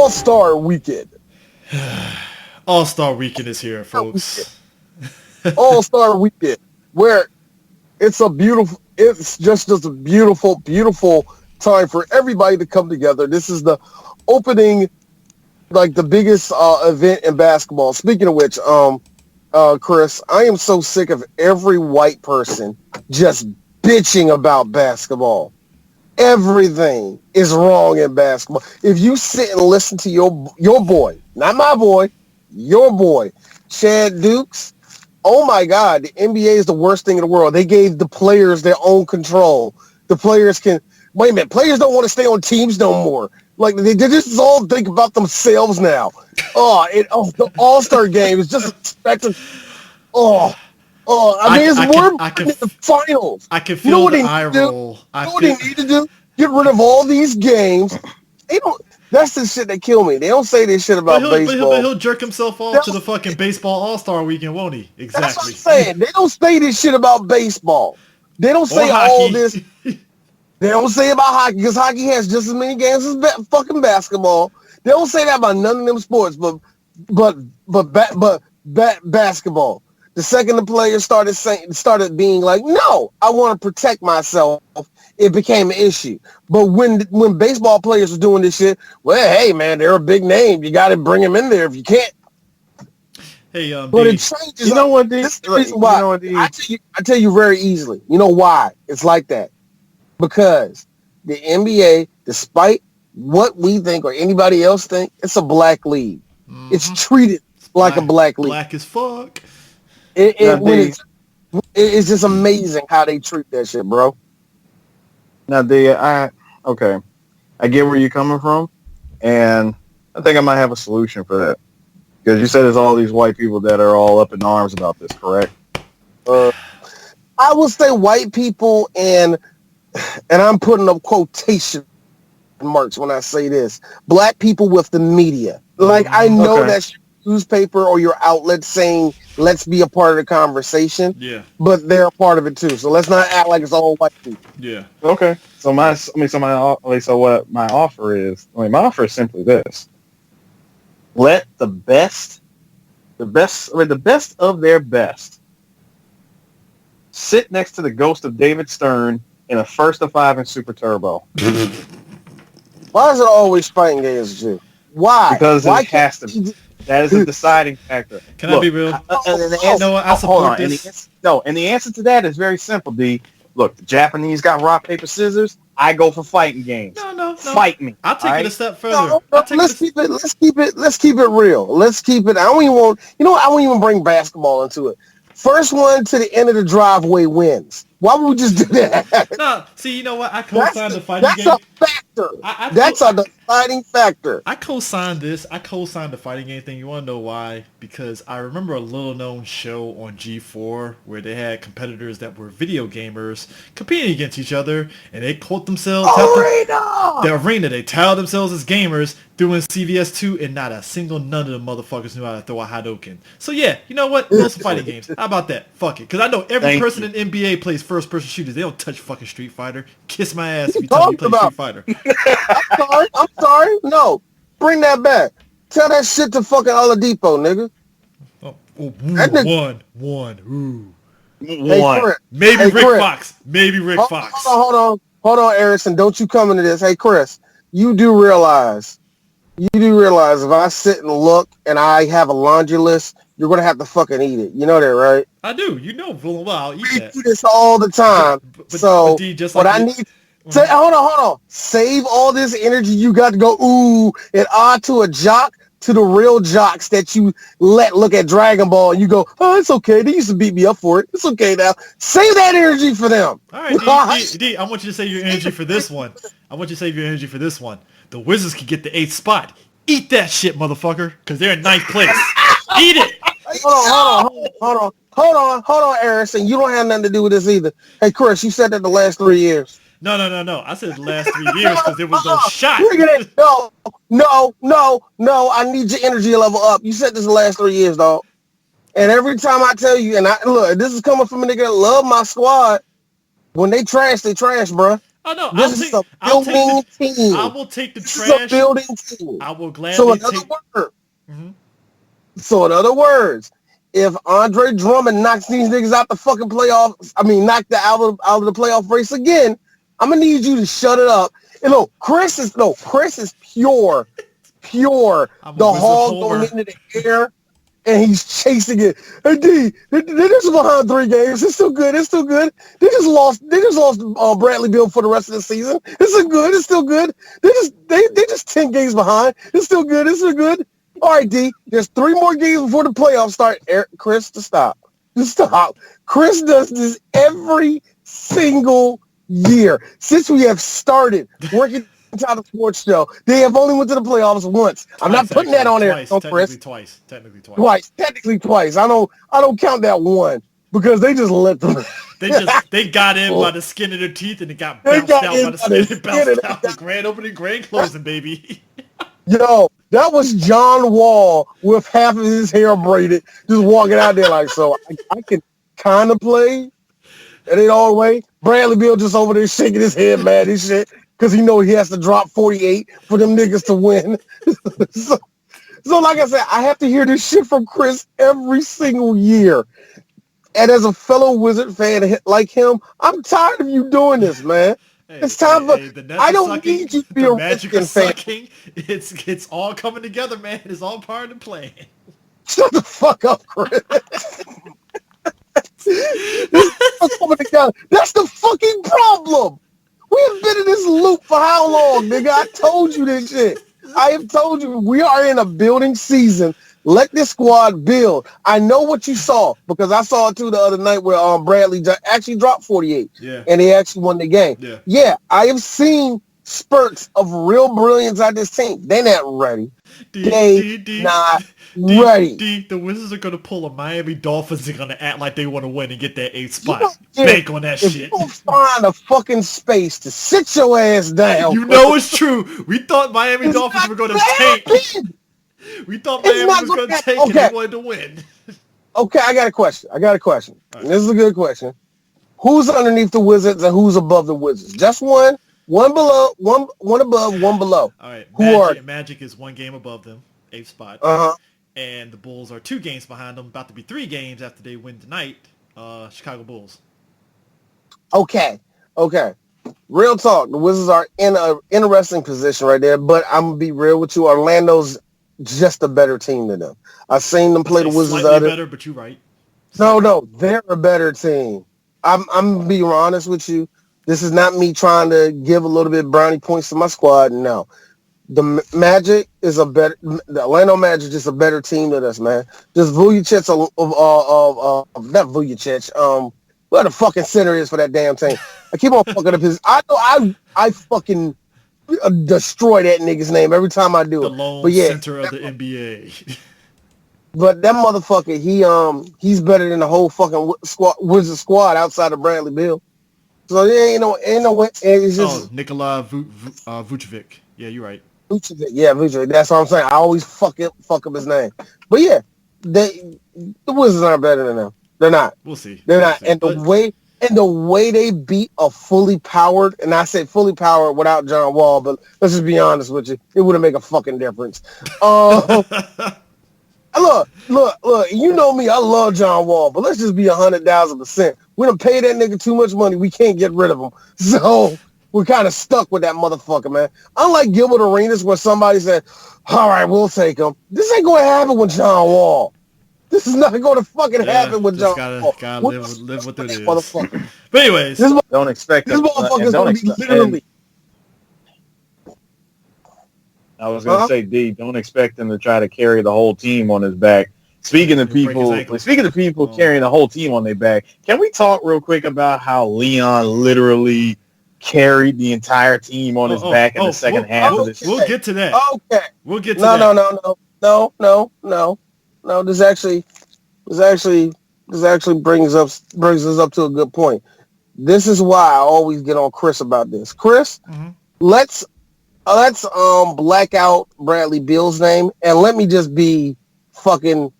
All-Star Weekend. All-Star Weekend is here, folks. All-Star Weekend, where it's just a beautiful time for everybody to come together. This is the opening, like the biggest event in basketball. Speaking of which, Chris, I am so sick of every white person just bitching about basketball. Everything is wrong in basketball. If you sit and listen to your boy, not my boy, your boy, Chad Dukes, oh my God, the NBA is the worst thing in the world. They gave the players their own control. The players can, wait a minute, players don't want to stay on teams no more. Like, they just all think about themselves now. The All-Star game is just expected. It's more important than the finals. I can You know feel what the they need eye to do? roll. You know what they need to do? Get rid of all these games. They don't. That's the shit that kill me. They don't say this shit about baseball. He'll jerk himself off to the fucking baseball All-Star Weekend, won't he? Exactly. That's what I'm saying. They don't say this shit about baseball. They don't say all this. They don't say about hockey, because hockey has just as many games as fucking basketball. They don't say that about none of them sports, but basketball. The second the players started being like, no, I want to protect myself, it became an issue. But when baseball players are doing this shit, well, hey man, they're a big name. You got to bring them in there if you can't. Hey, but it changes. You know what? This is the reason why. I tell you very easily. You know why it's like that? Because the NBA, despite what we think or anybody else think, it's a black league. Mm-hmm. It's treated like a black league. Black as fuck. It's just amazing how they treat that shit, bro. Now, I get where you're coming from, and I think I might have a solution for that. Because you said there's all these white people that are all up in arms about this, correct? I would say white people, and I'm putting up quotation marks when I say this, black people with the media. Like, I know that's your newspaper or your outlet saying, let's be a part of the conversation. Yeah. But they're a part of it too. So let's not act like it's all white people. Yeah. Okay. So what my offer is, my offer is simply this. Let the best of their best sit next to the ghost of David Stern in a 1st to 5 in Super Turbo. Why is it always fighting games, too? Why? Because it has to be. That is a deciding factor. Can I be real? I support this. And the answer to that is very simple, D. Look, the Japanese got rock, paper, scissors. I go for fighting games. No. Fight me. I'll take it a step further. Let's keep it real. Let's keep it. I won't even bring basketball into it. First one to the end of the driveway wins. Why would we just do that? No, see, you know what? I co-signed the fighting game. That's a factor. That's a deciding factor. I co-signed this. I co-signed the fighting game thing. You want to know why? Because I remember a little-known show on G4 where they had competitors that were video gamers competing against each other, and they quote themselves... The Arena. They touted themselves as gamers doing CVS2, and not a single none of the motherfuckers knew how to throw a Hadouken. So yeah, you know what? Those fighting games. How about that? Fuck it. Because I know every person in NBA plays first-person shooters. They don't touch fucking Street Fighter. Kiss my ass if you tell me you play Street Fighter. I'm sorry. No. Bring that back. Tell that shit to fucking Oladipo, nigga. One. Ooh. One. Maybe Rick Fox. Hold on, Erickson. Don't you come into this. Hey, Chris, you do realize if I sit and look and I have a laundry list, you're going to have to fucking eat it. You know that, right? I do. You know full well I'll eat that. We do this all the time. Hold on. Save all this energy you got to go ooh and ah to a jock, to the real jocks that you let look at Dragon Ball and you go, oh, it's okay. They used to beat me up for it. It's okay now. Save that energy for them. All right, D, I want you to save your energy for this one. The Wizards can get the 8th spot. Eat that shit, motherfucker, because they're in 9th place. Eat it. Hold on, Erickson. You don't have nothing to do with this either. Hey, Chris, you said that the last 3 years. No. I said the last 3 years because there was no shot. No. I need your energy level up. You said this the last 3 years, dog. And every time I tell you, look, this is coming from a nigga that love my squad. When they trash, bro. Oh no, This is a building team. I will take the this trash. Is a building team. I will gladly so in other take. Words, So in other words, if Andre Drummond knocks these niggas out the fucking playoffs, knock the out of the playoff race again, I'm gonna need you to shut it up. And Chris is pure. The hog going into the air, and he's chasing it. Hey D, they're just behind 3 games. It's still good. They just lost Bradley Beal for the rest of the season. It's still good. They just 10 games behind. It's still good. All right, D. There's 3 more games before the playoffs start. Chris, to stop. Just stop. Chris does this every single year since we have started working on the sports show. They have only went to the playoffs once. I'm not putting that on there, Chris. Technically twice. Technically twice. I don't count that one because they just let them. They got in by the skin of their teeth and it got bounced out by the skin. It bounced out. The grand opening, grand closing, baby. Yo, that was John Wall with half of his hair braided, just walking out there like, so I can kind of play. It ain't all the way. Bradley Beal just over there shaking his head mad and shit because he know he has to drop 48 for them niggas to win. so like I said, I have to hear this shit from Chris every single year. And as a fellow Wizard fan like him, I'm tired of you doing this, man. It's time for. I don't need you to be a Redskins fan. It's all coming together, man. It's all part of the plan. Shut the fuck up, Chris. Coming together. That's the fucking problem. We have been in this loop for how long, nigga? I told you this shit. I have told you we are in a building season. Let this squad build. I know what you saw because I saw it too the other night where Bradley actually dropped 48. Yeah. And they actually won the game. Yeah, I have seen spurts of real brilliance at this team. They're not ready. Not ready. The Wizards are going to pull a Miami Dolphins. They're going to act like they want to win and get that 8th spot. Bank on that shit. You find a fucking space to sit your ass down. You know it's true. We thought Miami Dolphins were going to tank. We thought Miami was going to take and they wanted to win. Okay, I got a question. Right. This is a good question. Who's underneath the Wizards and who's above the Wizards? Just one below, one above, one below. All right. Magic is 1 game above them, 8th spot. Uh-huh. And the Bulls are 2 games behind them, about to be 3 games after they win tonight. Chicago Bulls. Okay. Real talk. The Wizards are in an interesting position right there, but I'm going to be real with you. Orlando's just a better team than them. I've seen them play the Wizards. Slightly better, but you're right. No, they're a better team. I'm being honest with you. This is not me trying to give a little bit of brownie points to my squad. No, the Orlando Magic is a better team than us, man. Just Vujacic, not Vujacic. Where the fucking center is for that damn team? I keep on fucking up his. I fucking destroy that nigga's name every time I do it. The lone center of the NBA. But that motherfucker, he's better than the whole fucking Wizard squad outside of Bradley Beal. So there ain't no way. It's just Nikola Vucevic. Yeah, you're right. Vucevic. Yeah, Vucevic. That's what I'm saying. I always fuck up his name. But yeah, the Wizards aren't better than them. They're not. We'll see. They're not. And the way they beat a fully powered, and I say fully powered without John Wall, but let's just be honest with you, it wouldn't make a fucking difference. Look, you know me, I love John Wall, but let's just be 100,000%. We done paid that nigga too much money. We can't get rid of him. So we're kind of stuck with that motherfucker, man. Unlike Gilbert Arenas where somebody said, all right, we'll take him. This ain't going to happen with John Wall. This is not going to fucking happen with John Wall. Gotta live with it is. Motherfucker. But anyways. Don't expect this motherfucker's going to be literally. I was going to say, D, don't expect him to try to carry the whole team on his back. Speaking of people carrying the whole team on their back, can we talk real quick about how Leon literally carried the entire team on his back in the second half of this? We'll get to that. Okay. We'll get to that. No. This actually brings us up to a good point. This is why I always get on Chris about this. Chris, let's black out Bradley Beal's name and let me just be fucking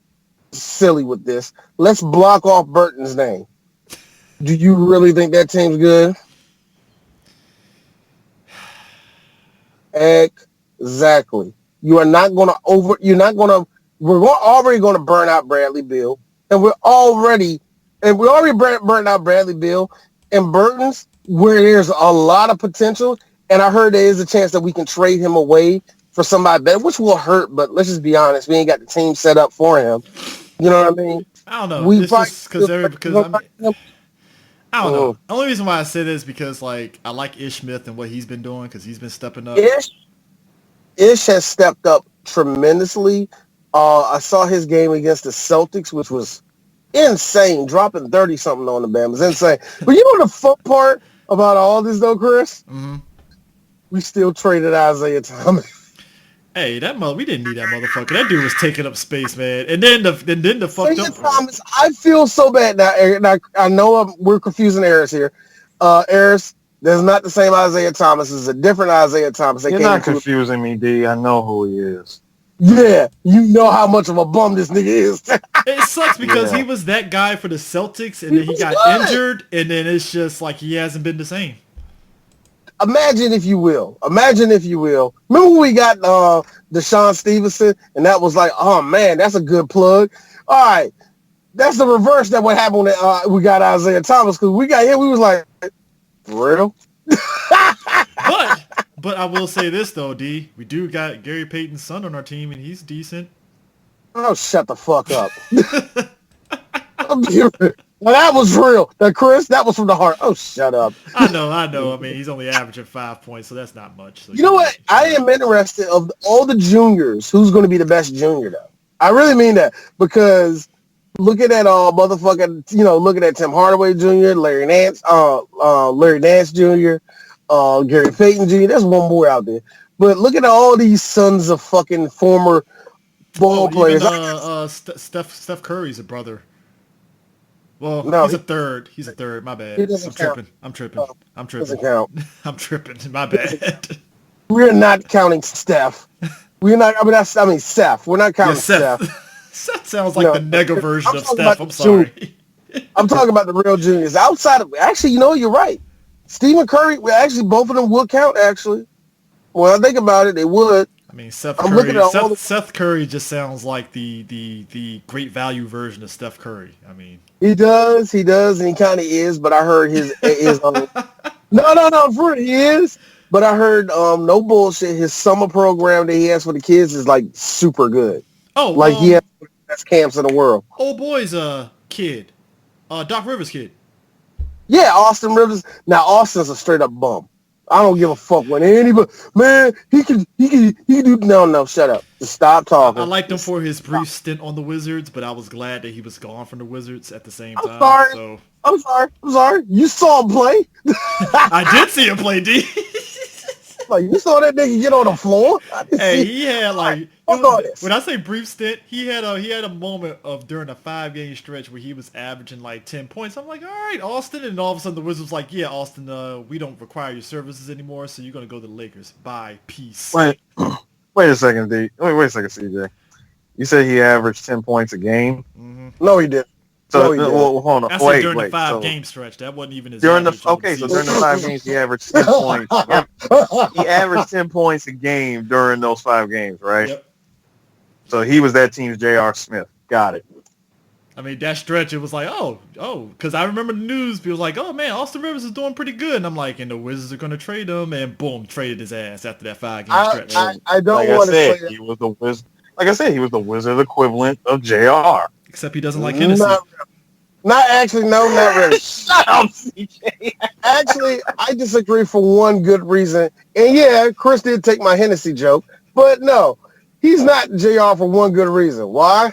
silly with this. Let's block off Burton's name. Do you really think that team's good? Exactly. You are not going to already going to burn out Bradley Beal. And we already burned out Bradley Beal and Burton's where there's a lot of potential. And I heard there is a chance that we can trade him away for somebody better, which will hurt. But let's just be honest. We ain't got the team set up for him. You know what I mean? I don't know. It's just because I don't know. The only reason why I say this is because like I like Ish Smith and what he's been doing because he's been stepping up. Ish has stepped up tremendously. I saw his game against the Celtics, which was insane, dropping 30-something on the Bam. It was insane. But you know the fun part about all this, though, Chris? Mm-hmm. We still traded Isaiah Thomas. Hey, we didn't need that motherfucker. That dude was taking up space, man. And then the fucked up Thomas, I feel so bad now. I know we're confusing Eris here. Eris, there's not the same Isaiah Thomas. It's a different Isaiah Thomas. You're not confusing me, D. I know who he is. Yeah, you know how much of a bum this nigga is. It sucks because he was that guy for the Celtics, and then he got injured, and then it's just like he hasn't been the same. Imagine if you will. Remember when we got Deshaun Stevenson, and that was like, oh man, that's a good plug. All right, that's the reverse that what happened when we got Isaiah Thomas because we got him. We was like, for real. But I will say this though, D, we do got Gary Payton's son on our team, and he's decent. Oh, shut the fuck up. Well, that was real. Chris, that was from the heart. Oh, shut up. I know. I mean, he's only averaging 5 points, so that's not much. So you know what? I am interested of all the juniors. Who's going to be the best junior, though? I really mean that because looking at motherfucking, looking at Tim Hardaway Jr., Larry Nance Jr., Gary Payton Jr. There's one more out there. But look at all these sons of fucking former ball players. Even, Steph Curry's a brother. Well, no, he's a third. My bad. I'm tripping. Doesn't count. I'm tripping. My bad. We're not counting Steph. We're not. I mean, Seth. We're not counting Seth. Seth sounds like the nega version of Steph. I'm sorry. I'm talking about the real juniors. Outside of actually, you're right. Stephen Curry. Actually, both of them would count. Actually, when I think about it, they would. I mean, Seth Curry just sounds like the great value version of Steph Curry. I mean, he does, and he kind of is. But I heard his no, for real, he is. But I heard no bullshit. His summer program that he has for the kids is like super good. Oh, like he has the best camps in the world. Old boy's kid, Doc Rivers' kid. Yeah, Austin Rivers. Now Austin's a straight up bum. I don't give a fuck when anybody, man, he can do, no, shut up. Just stop talking. I liked him for his brief stint on the Wizards, but I was glad that he was gone from the Wizards at the same time. I'm sorry. You saw him play? I did see him play, D. Like, you saw that nigga get on the floor? Hey, he had like, when I say brief stint, he had a moment of during a 5-game stretch where he was averaging like 10 points. I'm like, all right, Austin, and all of a sudden the Wizards was like, yeah, Austin, we don't require your services anymore, so you're gonna go to the Lakers. Bye, peace. Wait a second, D. Wait a second, CJ. You said he averaged 10 points a game? Mm-hmm. No, he didn't. So hold on. I said during the 5-game stretch. That wasn't even his during so during the 5 games he averaged 10 points. He averaged 10 points a game during those 5 games, right? Yep. So he was that team's J.R. Smith. Got it. I mean, that stretch, it was like, because I remember the news. People was like, oh man, Austin Rivers is doing pretty good. And I'm like, and the Wizards are going to trade him, and boom, traded his ass after that 5-game stretch. I don't want to say he was the Wizard. Like I said, he was the Wizard equivalent of J.R. Except he doesn't like Hennessy. Not really. Shut up, CJ. Actually, I disagree for one good reason. And yeah, Chris did take my Hennessy joke, but no, he's not JR for one good reason. Why?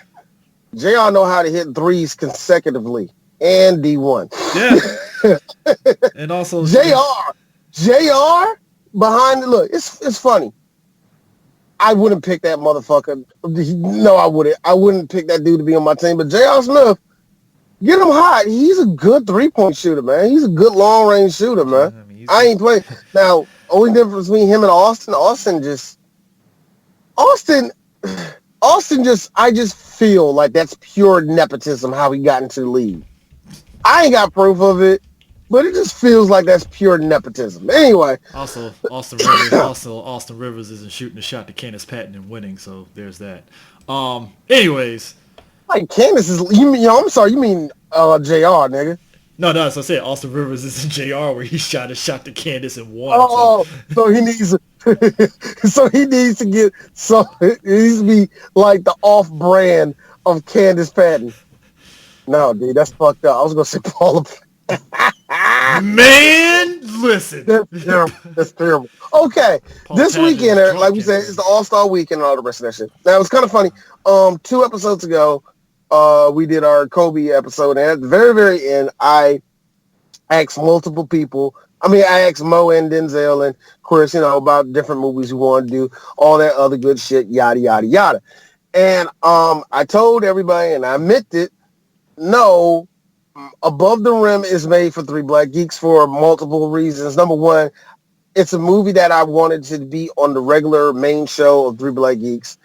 JR know how to hit threes consecutively and D1. Yeah. And also JR behind the look. It's funny. I wouldn't pick that motherfucker. No, I wouldn't. I wouldn't pick that dude to be on my team. But J.R. Smith, get him hot. He's a good 3-point shooter, man. He's a good long-range shooter, man. I ain't playing. Now, only difference between him and Austin, I just feel like that's pure nepotism how he got into the league. I ain't got proof of it, but it just feels like that's pure nepotism. Anyway. Also, Austin Rivers isn't shooting a shot to Candace Patton and winning, so there's that. Anyways. Like Candace is, I'm sorry, you mean JR, nigga. No, as I said, Austin Rivers is in JR where he shot a shot to Candace and won. So he needs to get, it needs to be like the off-brand of Candace Patton. No, dude, that's fucked up. I was going to say Paula. Man, listen. That's terrible. Okay, this weekend, like we said, it's the All-Star Weekend and all the rest of that shit. Now, it's kind of funny. 2 episodes ago, we did our Kobe episode, and at the very, very end, I asked multiple people. I asked Mo and Denzel and Chris, about different movies we want to do, all that other good shit, yada, yada, yada. And I told everybody, and I meant it, no, Above the Rim is made for 3 Black Geeks for multiple reasons. Number one, it's a movie that I wanted to be on the regular main show of 3 Black Geeks.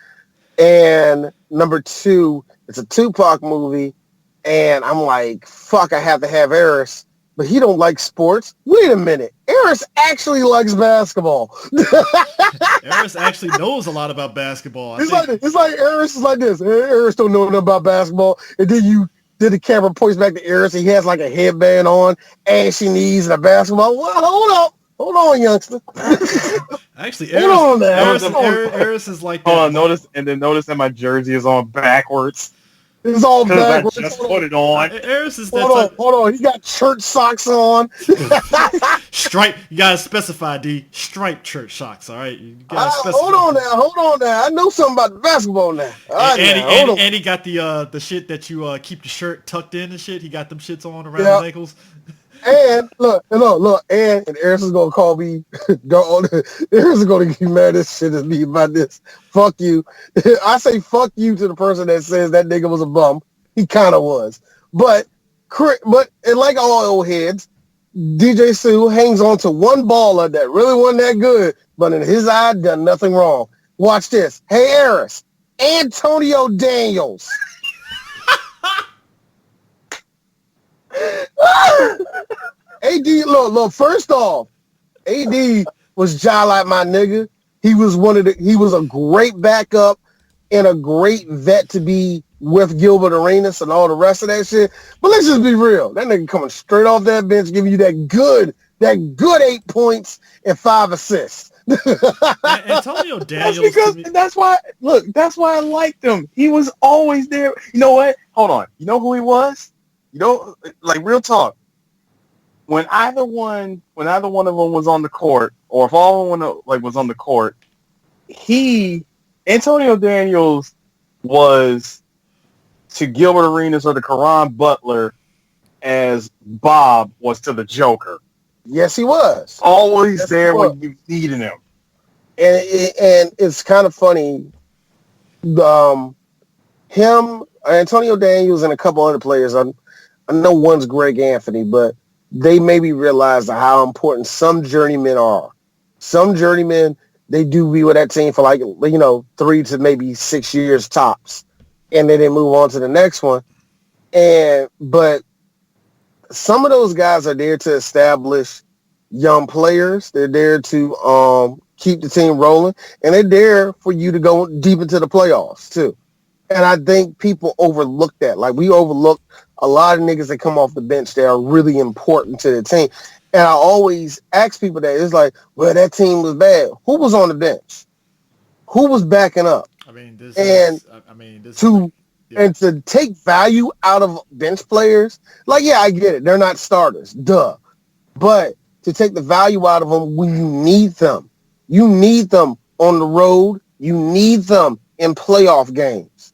And number 2, it's a Tupac movie. And I'm like, fuck, I have to have Eris. But he don't like sports. Wait a minute. Eris actually likes basketball. Eris actually knows a lot about basketball. It's like Eris is like this. Eris don't know nothing about basketball. And then the camera points back to Eris, and he has like a headband on, ashy knees, and a basketball. Well, hold on, youngster. Actually, Eris is like that. Hold on, notice that my jersey is on backwards. It's all backwards. I just put it on. Eris is that hold on. He got church socks on. Stripe. You gotta specify, D. Striped church socks. All right. You gotta specify. Hold on now. I know something about basketball now. And he got the shit that you keep the shirt tucked in and shit. He got them shits on around his ankles. And look, and Eris is gonna call me. Eris is gonna get mad as shit at me about this. Fuck you. I say fuck you to the person that says that nigga was a bum. He kind of was, but like all old heads, DJ Sue hangs on to one baller that really wasn't that good, but in his eye, done nothing wrong. Watch this. Hey, Eris, Antonio Daniels. AD, look, first off, AD was jaw like my nigga. He was a great backup and a great vet to be with Gilbert Arenas and all the rest of that shit. But let's just be real. That nigga coming straight off that bench, giving you that good 8 points and 5 assists. Antonio Daniels. That's why I liked him. He was always there. You know what? Hold on. You know who he was? Like real talk. When either one of them was on the court, or if all one was on the court, Antonio Daniels was to Gilbert Arenas or to Caron Butler as Bob was to the Joker. Yes, he was. Always there when you needed him. And it's kind of funny. Him, Antonio Daniels, and a couple other players. I know one's Greg Anthony, but they maybe realize how important some journeymen are. Some journeymen, they do be with that team for 3 to maybe 6 years tops, and then they move on to the next one. But some of those guys are there to establish young players. They're there to keep the team rolling, and they're there for you to go deep into the playoffs too. And I think people overlook that. Like, we overlook a lot of niggas that come off the bench that are really important to the team. And I always ask people that. It's like, well, that team was bad. Who was on the bench? Who was backing up? And to take value out of bench players, like, yeah, I get it. They're not starters. Duh. But to take the value out of them when you need them. You need them on the road. You need them in playoff games.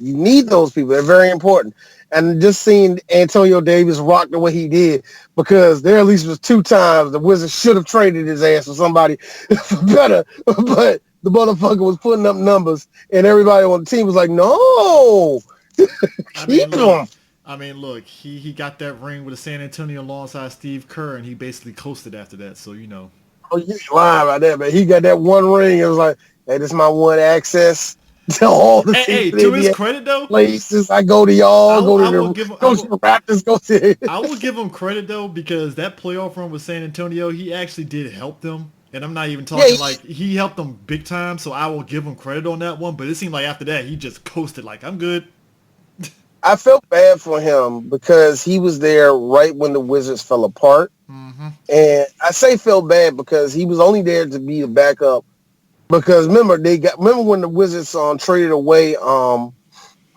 You need those people. They're very important. And just seeing Antonio Davis rock the way he did, because there at least was 2 times the Wizards should have traded his ass for somebody better, but the motherfucker was putting up numbers, and everybody on the team was like, no, keep him. Look, he got that ring with the San Antonio alongside Steve Kerr, and he basically coasted after that, so you know. Oh, you lying about that, man. He got that one ring. It was like, hey, this is my one access. to all the Hey, teams to his credit though, places. I go to y'all, go to the Raptors, go to. I will give him credit though because that playoff run with San Antonio, he actually did help them. And I'm not even talking like he helped them big time, so I will give him credit on that one. But it seemed like after that, he just coasted like, I'm good. I felt bad for him because he was there right when the Wizards fell apart. Mm-hmm. And I say felt bad because he was only there to be the backup. Because remember when the Wizards traded away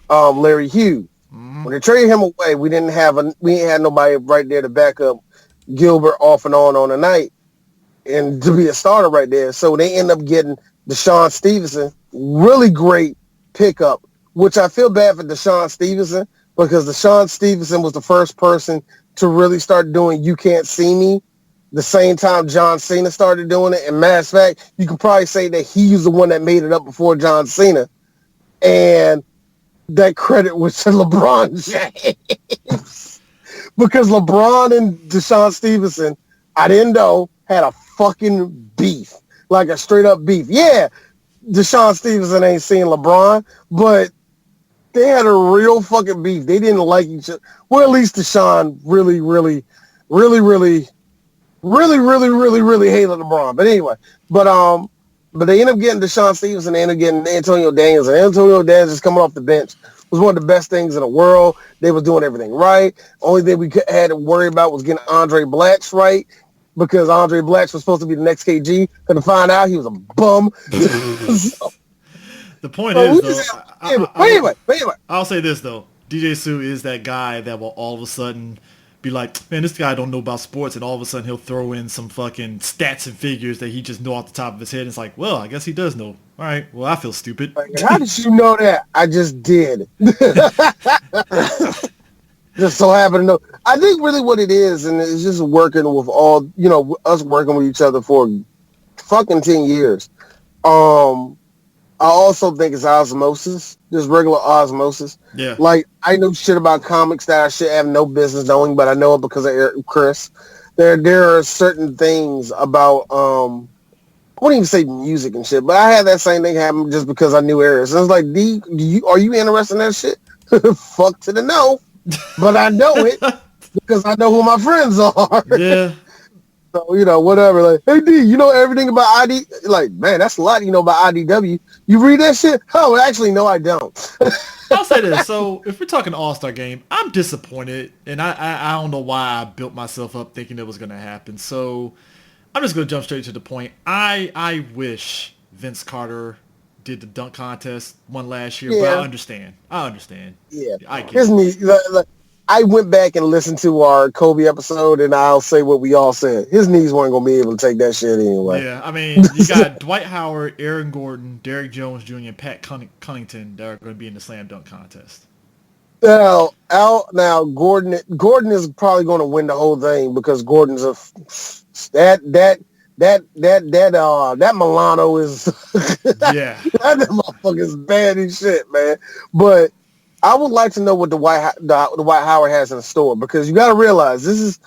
Larry Hughes. Mm-hmm. When they traded him away, we ain't had nobody right there to back up Gilbert off and on the night and to be a starter right there. So they end up getting Deshaun Stevenson, really great pickup, which I feel bad for Deshaun Stevenson because Deshaun Stevenson was the first person to really start doing You Can't See Me the same time John Cena started doing it. And matter of fact, you could probably say that he was the one that made it up before John Cena. And that credit was to LeBron James. Because LeBron and Deshaun Stevenson, I didn't know, had a fucking beef. Like a straight up beef. Yeah, Deshaun Stevenson ain't seen LeBron, but they had a real fucking beef. They didn't like each other. Well, at least Deshaun really hated LeBron. But anyway, but they end up getting Deshaun Stevenson. They end up getting Antonio Daniels, and Antonio Daniels is coming off the bench. Was one of the best things in the world. They was doing everything right. Only thing we had to worry about was getting Andre Blatch right, because Andre Blatch was supposed to be the next KG. Couldn't find out he was a bum. The point is, though, anyway, I'll say this, though. DJ Sue is that guy that will all of a sudden be like, man, this guy don't know about sports, and all of a sudden he'll throw in some fucking stats and figures that he just know off the top of his head. And it's like, well, I guess he does know. All right, well, I feel stupid. How did you know that? I just did. Just so happen to know. I think really what it is, and it's just working with all, us working with each other for fucking 10 years. I also think it's osmosis, just regular osmosis. Yeah. Like, I know shit about comics that I should have no business knowing, but I know it because of Chris. There are certain things about, I wouldn't even say music and shit, but I had that same thing happen just because I knew Eris. And it's like, D, are you interested in that shit? Fuck to the no. But I know it because I know who my friends are. Yeah. So, whatever. Like, hey, D, you know everything about ID? Like, man, that's a lot you know about IDW. You read that shit? Oh, actually, no, I don't. I'll say this. So, if we're talking All-Star Game, I'm disappointed, and I don't know why I built myself up thinking it was going to happen. So, I'm just going to jump straight to the point. I wish Vince Carter did the dunk contest one last year, but I understand. Yeah. I get His knee, I went back and listened to our Kobe episode, and I'll say what we all said. His knees weren't going to be able to take that shit anyway. Yeah, I mean, you got Dwight Howard, Aaron Gordon, Derrick Jones Jr., and Pat Cunnington that are going to be in the slam dunk contest. Now Gordon is probably going to win the whole thing because Gordon's that Milano is Yeah. that motherfucker's bad as shit, man. But I would like to know what Dwight Howard has in store, because you got to realize this is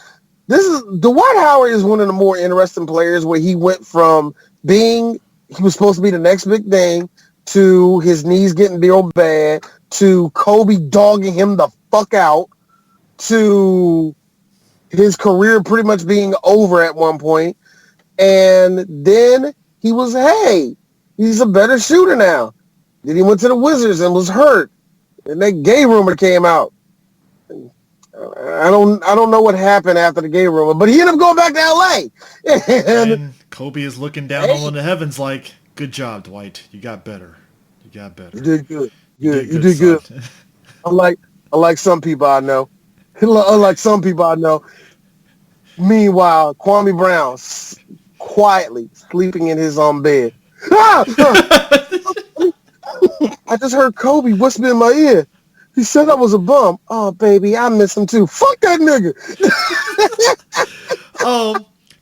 Dwight Howard is one of the more interesting players, where he went from he was supposed to be the next big thing, to his knees getting real bad, to Kobe dogging him the fuck out, to his career pretty much being over at one point. And then he's a better shooter now. Then he went to the Wizards and was hurt. And that gay rumor came out. I don't know what happened after the gay rumor, but he ended up going back to LA. And Kobe is looking down on the heavens like, good job, Dwight. You got better. You did good. You did good. Unlike some people I know. Meanwhile, Kwame Brown quietly sleeping in his own bed. I just heard Kobe whisper in my ear. He said I was a bum. Oh, baby, I miss him too. Fuck that nigga.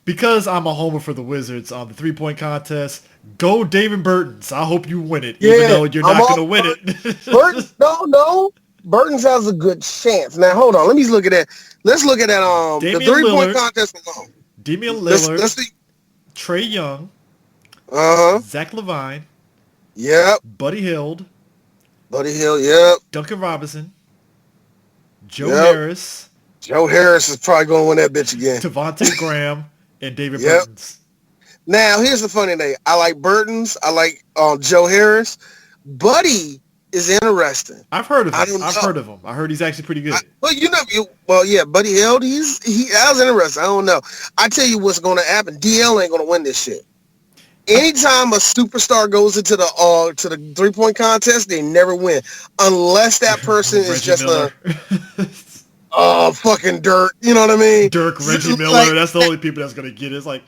Because I'm a homer for the Wizards on the 3-point contest, go David Burtons. I hope you win it, even though you're not going to win it. Burtons, no. Burtons has a good chance. Now, hold on. Let's look at that. The 3-point contest alone. Damian Lillard. Let's see. Trae Young. Uh-huh. Zach LaVine. Yep. Buddy Hield. Buddy Hield. Yep. Duncan Robinson. Joe Yep. Harris. Joe Harris is probably going to win that bitch again. Devontae Graham and David Yep. Bertans. Now, here's the funny thing. I like Bertans. I like Joe Harris. Buddy is interesting. I've heard of him. I've heard of him. I heard he's actually pretty good. Buddy Hield, that was interesting. I don't know. I tell you what's going to happen. DL ain't going to win this shit. Anytime a superstar goes into the 3-point contest, they never win unless that person is just Miller. fucking Dirk. You know what I mean? Dirk, Reggie Miller. That's the only people that's gonna get it. It's like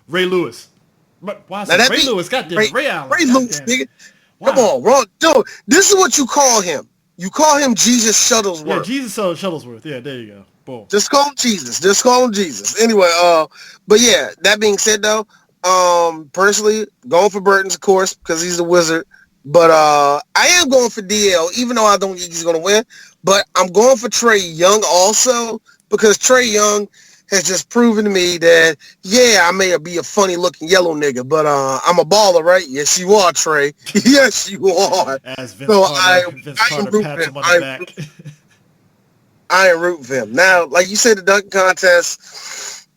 Ray Lewis. But why is it Ray Lewis? Goddamn, Ray Allen. Ray Lewis, nigga. Wow. Come on, wrong. Dude, this is what you call him. You call him Jesus Shuttlesworth. Yeah, Jesus Shuttlesworth. Yeah, there you go. Boom. Just call him Jesus. Anyway, but yeah, that being said though, personally, going for Bertans, of course, because he's a wizard. But I am going for DL, even though I don't think he's going to win. But I'm going for Trae Young also, because Trae Young has just proven to me that, yeah, I may be a funny-looking yellow nigga, but I'm a baller, right? Yes, you are, Trae. Yes, you are. As Vince Carter pats him on the back. I am rooting for him. Now, like you said, the dunk contest,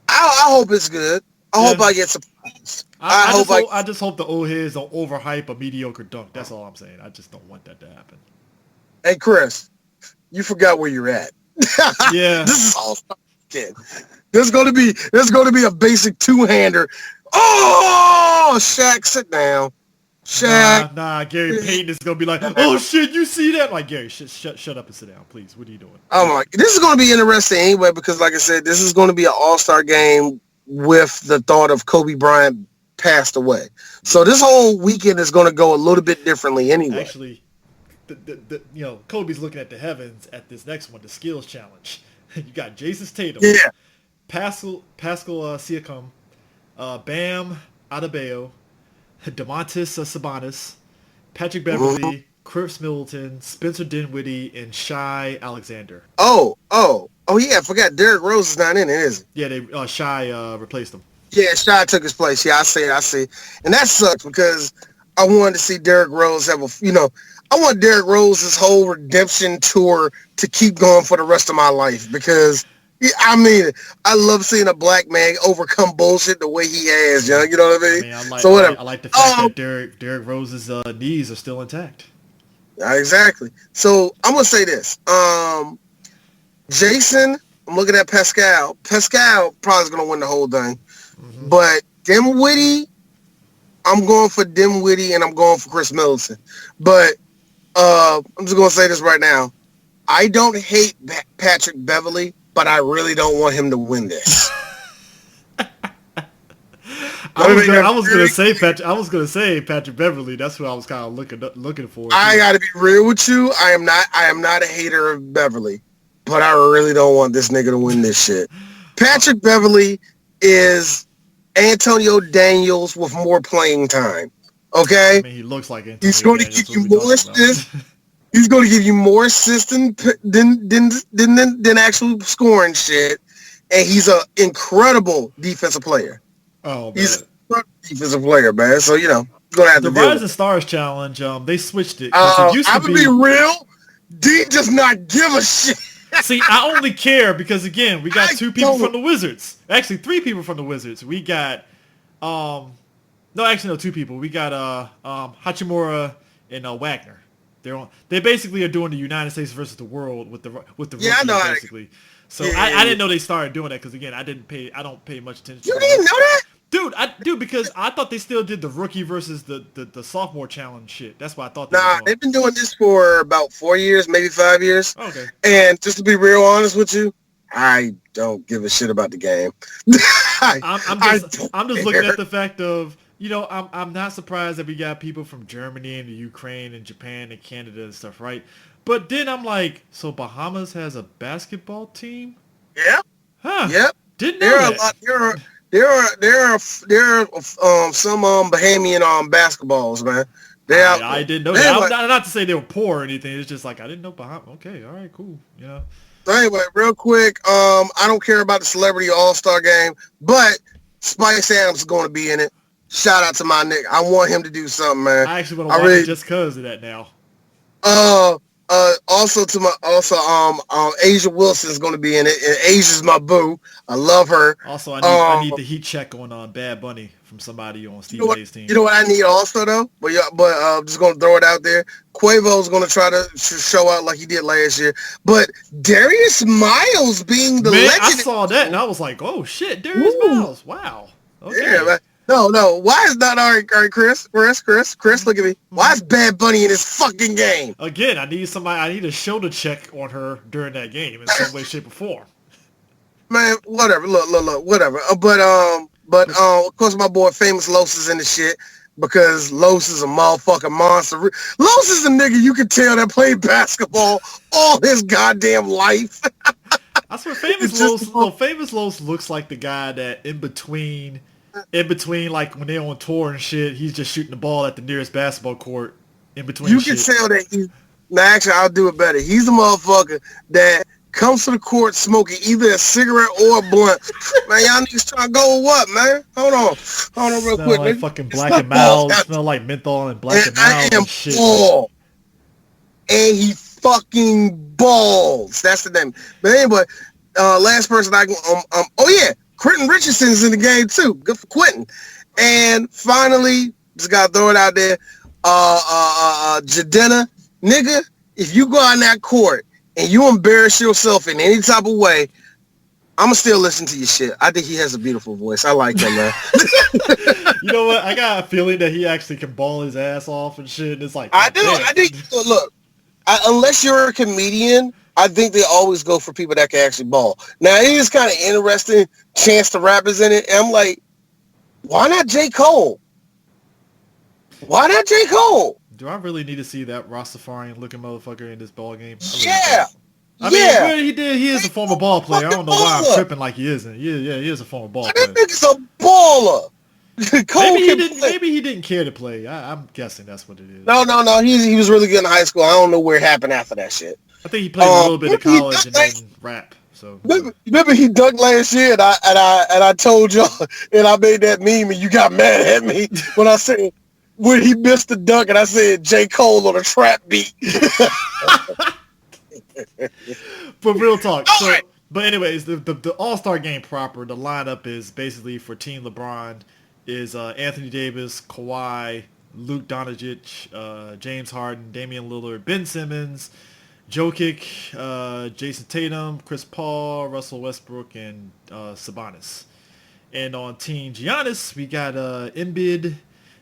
I hope it's good. I hope I get surprised. I just hope the old heads don't overhype a mediocre dunk. That's all I'm saying. I just don't want that to happen. Hey, Chris, you forgot where you're at. Yeah. This is all kid. There's going to be a basic two-hander. Oh, Shaq, sit down. Shaq. Nah, Gary Payton is going to be like, oh, shit, you see that? Like, Gary, shut up and sit down, please. What are you doing? Oh, my. This is going to be interesting anyway because, like I said, this is going to be an all-star game with the thought of Kobe Bryant passed away. So this whole weekend is going to go a little bit differently anyway. Actually, Kobe's looking at the heavens at this next one, the skills challenge. You got Jason Tatum, Pascal Siakam, Bam Adebayo, Domantas Sabonis, Patrick Beverly, Chris Middleton, Spencer Dinwiddie, and Shai Alexander. Oh yeah, I forgot Derrick Rose is not in it, is he? Yeah, Shai replaced him. Yeah, Shai took his place. Yeah, I see. And that sucks because I wanted to see Derrick Rose have I want Derrick Rose's whole redemption tour to keep going for the rest of my life because, I love seeing a black man overcome bullshit the way he has, you know what I mean? I like the fact that Derrick Rose's knees are still intact. Exactly. So I'm going to say this. Jason, I'm looking at Pascal. Pascal probably is going to win the whole thing. Mm-hmm. But Dinwiddie, I'm going for Dinwiddie and I'm going for Chris Middleton. But I'm just going to say this right now. I don't hate Patrick Beverly, but I really don't want him to win this. I was gonna say Patrick Beverly. That's what I was kind of looking for. I got to be real with you. I am not a hater of Beverly, but I really don't want this nigga to win this shit. Patrick Beverly is Antonio Daniels with more playing time. Okay, I mean, he looks like Antonio he's going to give you more assists. He's going to give you more assists than actual scoring shit, and he's an incredible defensive player. Oh, man. He's a defensive player, man. So going to have the to deal with Rising Stars Challenge. They switched it. I'm gonna be real. D does not give a shit. See, I only care because again, we got two people from the Wizards. Actually, three people from the Wizards. We got two people. We got Hachimura and Wagner. They basically are doing the United States versus the world with the rookies, I know basically. So I didn't know they started doing that because again, I don't pay much attention. You didn't know that? Dude, because I thought they still did the rookie versus the sophomore challenge shit. That's why I thought they were doing. They've been doing this for about 4 years, maybe 5 years. Okay. And just to be real honest with you, I don't give a shit about the game. I'm just looking at the fact of, I'm not surprised that we got people from Germany and the Ukraine and Japan and Canada and stuff, right? But then I'm like, so Bahamas has a basketball team? Yep. Huh. Yep. Didn't know that. There are some Bahamian basketballs, man. I didn't know that. Not to say they were poor or anything. It's just like I didn't know Bahamas. Okay, all right, cool. Yeah. So anyway, real quick, I don't care about the Celebrity All-Star Game, but Spice Adams is going to be in it. Shout out to my nigga. I want him to do something, man. I actually want to watch it just because of that now. Also Asia Wilson's going to be in it, and Asia's my boo. I love her. Also, I need the heat check on Bad Bunny from somebody on Steve A's team. You know what I need also though, but I'm just going to throw it out there. Quavo's going to try to show out like he did last year, but Darius Miles being the legend. I saw that and I was like, oh shit, Darius Miles. Wow. Okay. Yeah, man. No. Why is not all right, Chris, look at me. Why is Bad Bunny in this fucking game? Again, I need a shoulder check on her during that game in some way, shape, or form. Man, whatever. Look, whatever. But of course my boy Famous Los is in the shit because Los is a motherfucking monster. Los is a nigga you can tell that played basketball all his goddamn life. I swear Famous Los looks like the guy that in between like when they're on tour and shit, he's just shooting the ball at the nearest basketball court in between. You can tell that actually I'll do it better. He's the motherfucker that comes to the court smoking either a cigarette or a blunt. Man, y'all niggas trying to go with what, man? Hold on real quick. Like fucking Black and Mild. Smell like menthol and Black and Mild and shit. Ball. And he fucking balls. That's the name. But anyway, last person I can Quentin Richardson's in the game too. Good for Quentin. And finally, just gotta throw it out there. Jadena, nigga, if you go on that court and you embarrass yourself in any type of way, I'ma still listen to your shit. I think he has a beautiful voice. I like him, man. You know what? I got a feeling that he actually can ball his ass off and shit. And it's like I think look, unless you're a comedian, I think they always go for people that can actually ball. Now, it is kind of interesting. Chance the Rapper's in it. And I'm like, why not J. Cole? Why not J. Cole? Do I really need to see that Rastafarian looking motherfucker in this ball game? Yeah. I mean, he did. He is a former ball player. I don't know why I'm tripping like he isn't. Yeah, he is a former ball player. That nigga's a baller. Maybe he didn't care to play. I'm guessing that's what it is. No. He was really good in high school. I don't know where it happened after that shit. I think he played a little bit of college and then rap. So remember he dunked last year, and I told y'all, and I made that meme, and you got mad at me when I said when he missed the dunk, and I said J. Cole on a trap beat. But real talk. But anyways, the All-Star game proper, the lineup is basically for Team LeBron is Anthony Davis, Kawhi, Luke Doncic, James Harden, Damian Lillard, Ben Simmons, Jokic, Jason Tatum, Chris Paul, Russell Westbrook, and Sabonis. And on Team Giannis, we got Embiid,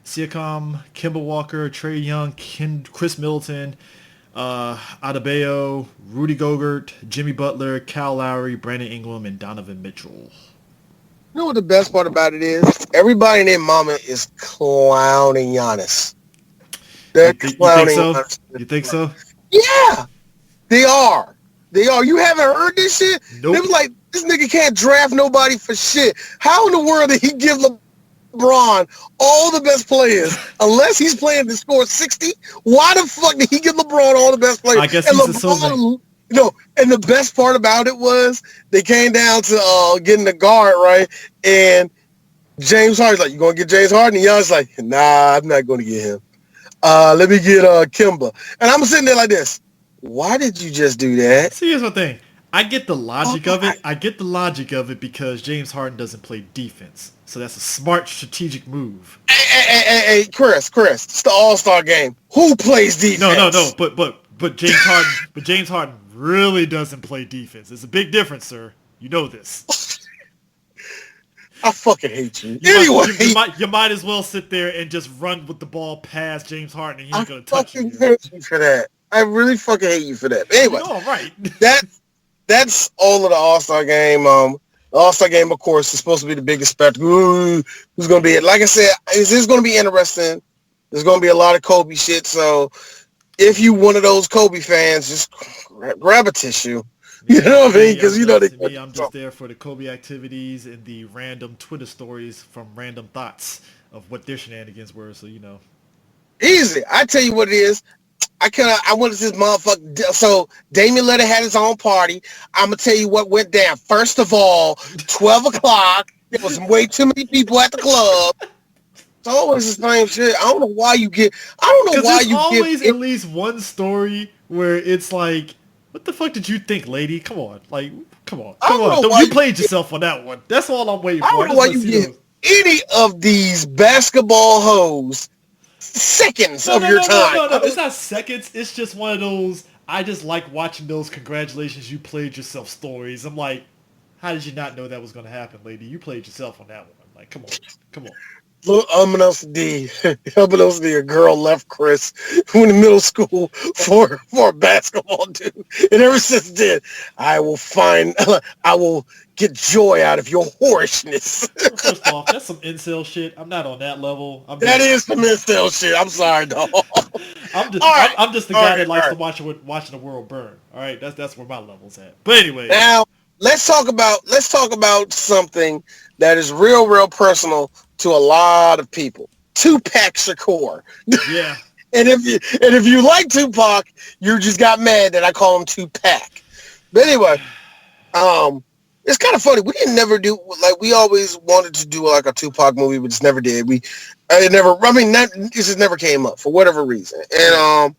Siakam, Kemba Walker, Trae Young, Chris Middleton, Adebayo, Rudy Gobert, Jimmy Butler, Kyle Lowry, Brandon Ingram, and Donovan Mitchell. You know what the best part about it is? Everybody in their mama is clowning Giannis. They're clowning Giannis. You think so? Yeah, they are. You haven't heard this shit? Nope. They was like, this nigga can't draft nobody for shit. How in the world did he give LeBron all the best players unless he's playing to score 60? Why the fuck did he give LeBron all the best players? I guess he's assuming. No, and the best part about it was they came down to getting the guard, right? And James Harden's like, you going to get James Harden? And Giannis like, nah, I'm not going to get him. Let me get Kemba. And I'm sitting there like this. Why did you just do that? See, here's the thing. I get the logic of it. I get the logic of it because James Harden doesn't play defense. So that's a smart strategic move. Hey, Chris, it's the All-Star game. Who plays defense? No. But James Harden really doesn't play defense. It's a big difference, sir. You know this. I fucking hate you. You might as well sit there and just run with the ball past James Harden and he ain't going to touch you. I fucking hate you for that. I really fucking hate you for that. Anyway, all right. That's all of the All-Star game. The All-Star game, of course, is supposed to be the biggest spectacle. Who's going to be it? Like I said, this is going to be interesting. There's going to be a lot of Kobe shit. So if you one of those Kobe fans, just grab a tissue. You know what I mean? Because I'm just there for the Kobe activities and the random Twitter stories from random thoughts of what their shenanigans were. So easy. I tell you what it is. I wanted this motherfucker. So Damian Lillard had his own party. I'm gonna tell you what went down. First of all, 12 o'clock. There was way too many people at the club. always the same shit. I don't know why you get. I don't know why you get. There's always at least one story where it's like, what the fuck did you think, lady? Come on, like, come on. You played yourself on that one. That's all I'm waiting for. I don't know why you get any of these basketball hoes seconds of your time. No, it's not seconds. It's just one of those. I just like watching those congratulations, you played yourself stories. I'm like, how did you not know that was going to happen, lady? You played yourself on that one. I'm like, come on. Look, unbeknownst to D, a girl left Chris in the middle school for a basketball dude. And ever since then, I will get joy out of your whorishness. First off, that's some incel shit. I'm not on that level. That is some incel shit. I'm sorry, dog. I'm just the guy that likes to watching the world burn. All right, that's where my level's at. But anyway, now let's talk about something that is real personal to a lot of people. Tupac Shakur. Yeah. and if you like Tupac, you just got mad that I call him Tupac. But anyway, it's kind of funny. We didn't never do, like, we always wanted to do like a Tupac movie, but just never did. It just never came up for whatever reason. And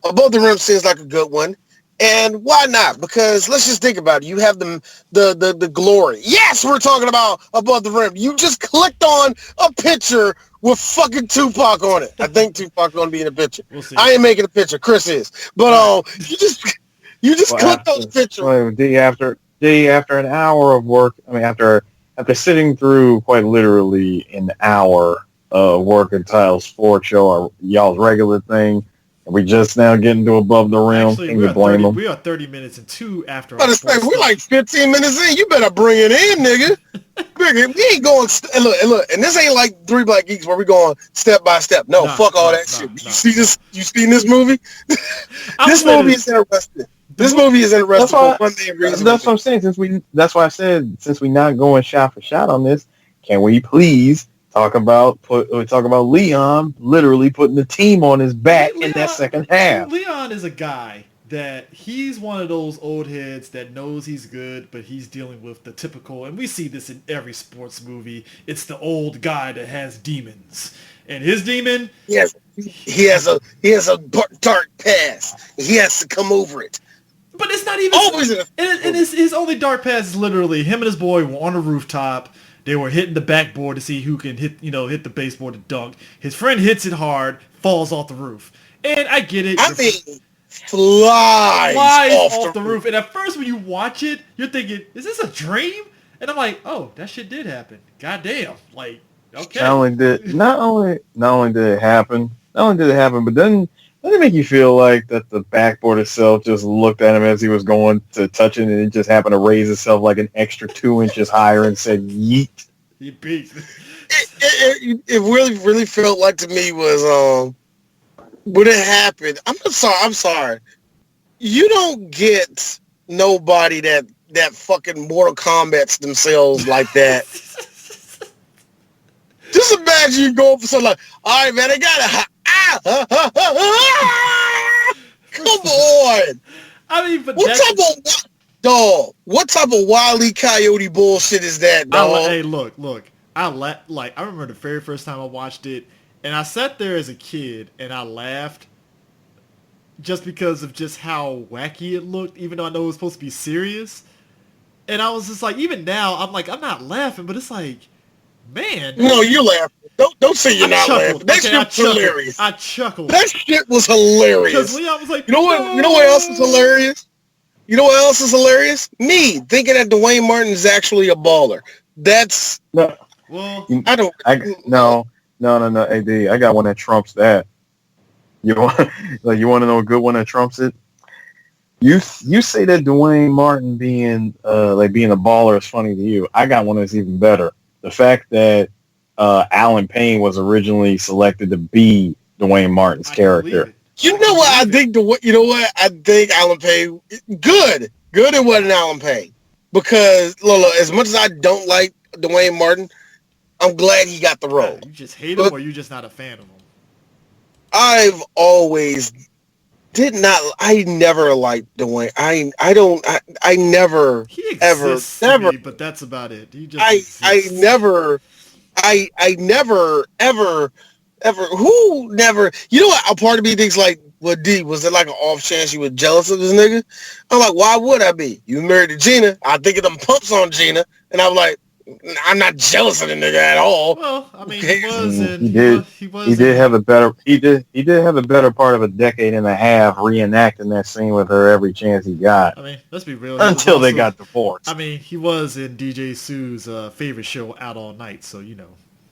Above the Rim seems like a good one. And why not? Because let's just think about it. You have the glory. Yes, we're talking about Above the Rim. You just clicked on a picture with fucking Tupac on it. I think Tupac's going to be in the picture. We'll see. I ain't making a picture. Chris is. But you just clicked on the picture. D, after an hour of work, after sitting through quite literally an hour of work at Tile Sports Show, y'all's regular thing, and we just now getting to Above the Rim. Actually, can you blame them? We are 30 minutes and 2 after. We're like 15 minutes in. You better bring it in, nigga. We ain't going. Look, and this ain't like Three Black Geeks where we going step by step. No, fuck all that shit. You see this? You seen this movie? This movie is interesting. This movie is interesting for one main reason. That's what I'm saying. That's why I said, since we're not going shot for shot on this, can we please talk about Leon literally putting the team on his back in that second half? Leon is a guy that he's one of those old heads that knows he's good, but he's dealing with the typical, and we see this in every sports movie, it's the old guy that has demons. And his demon... Yes, he has a dark past. He has to come over it. But it's not even... And his only dark past is literally him and his boy were on a rooftop. They were hitting the backboard to see who can hit the baseboard to dunk. His friend hits it hard, falls off the roof. And I get it. Flies off the roof. And at first when you watch it, you're thinking, is this a dream? And I'm like, oh, that shit did happen. Goddamn. Like, okay. Not only did it happen, but then doesn't it make you feel like that the backboard itself just looked at him as he was going to touch it, and it just happened to raise itself like an extra 2 inches higher and said, yeet? He beat. It really felt like to me was, when it happened, I'm sorry. You don't get nobody that fucking Mortal Kombat's themselves like that. Just imagine you go for something like, all right, man, I got come on. I mean, but what type of Wile E. Coyote bullshit is that, dog? Hey, look. I remember the very first time I watched it, and I sat there as a kid and I laughed just because of just how wacky it looked, even though I know it was supposed to be serious. And I was just like, even now, I'm like, I'm not laughing, but it's like, man. No, you're laughing. Don't say you're not laughing. That shit was hilarious. I chuckled. That shit was hilarious. Because Leon was like, You know what else is hilarious? You know what else is hilarious? Me thinking that Dwayne Martin is actually a baller. That's no. Well, No. AD, I got one that trumps that. You want to know a good one that trumps it? You say that Dwayne Martin being being a baller is funny to you. I got one that's even better. The fact that Alan Payne was originally selected to be Dwayne Martin's character. You know what I think? I think Alan Payne good. It wasn't Alan Payne because Lola. As much as I don't like Dwayne Martin, I'm glad he got the role. You just hate him, or you just not a fan of him? I've always I never liked Dwayne. He exists to me, but that's about it. I never I never ever who never. You know what? A part of me thinks like, what D was it like an off chance you were jealous of this nigga? I'm like, why would I be? You married to Gina. I think of them pumps on Gina, and I'm like, I'm not jealous of the nigga at all. Well, I mean, Okay. he was in. He did. He was. He did in, have a better. He did have a better part of a decade and a half reenacting that scene with her every chance he got. I mean, let's be real. He was Until they also- got divorced. I mean, he was in DJ Sue's favorite show, Out All Night. So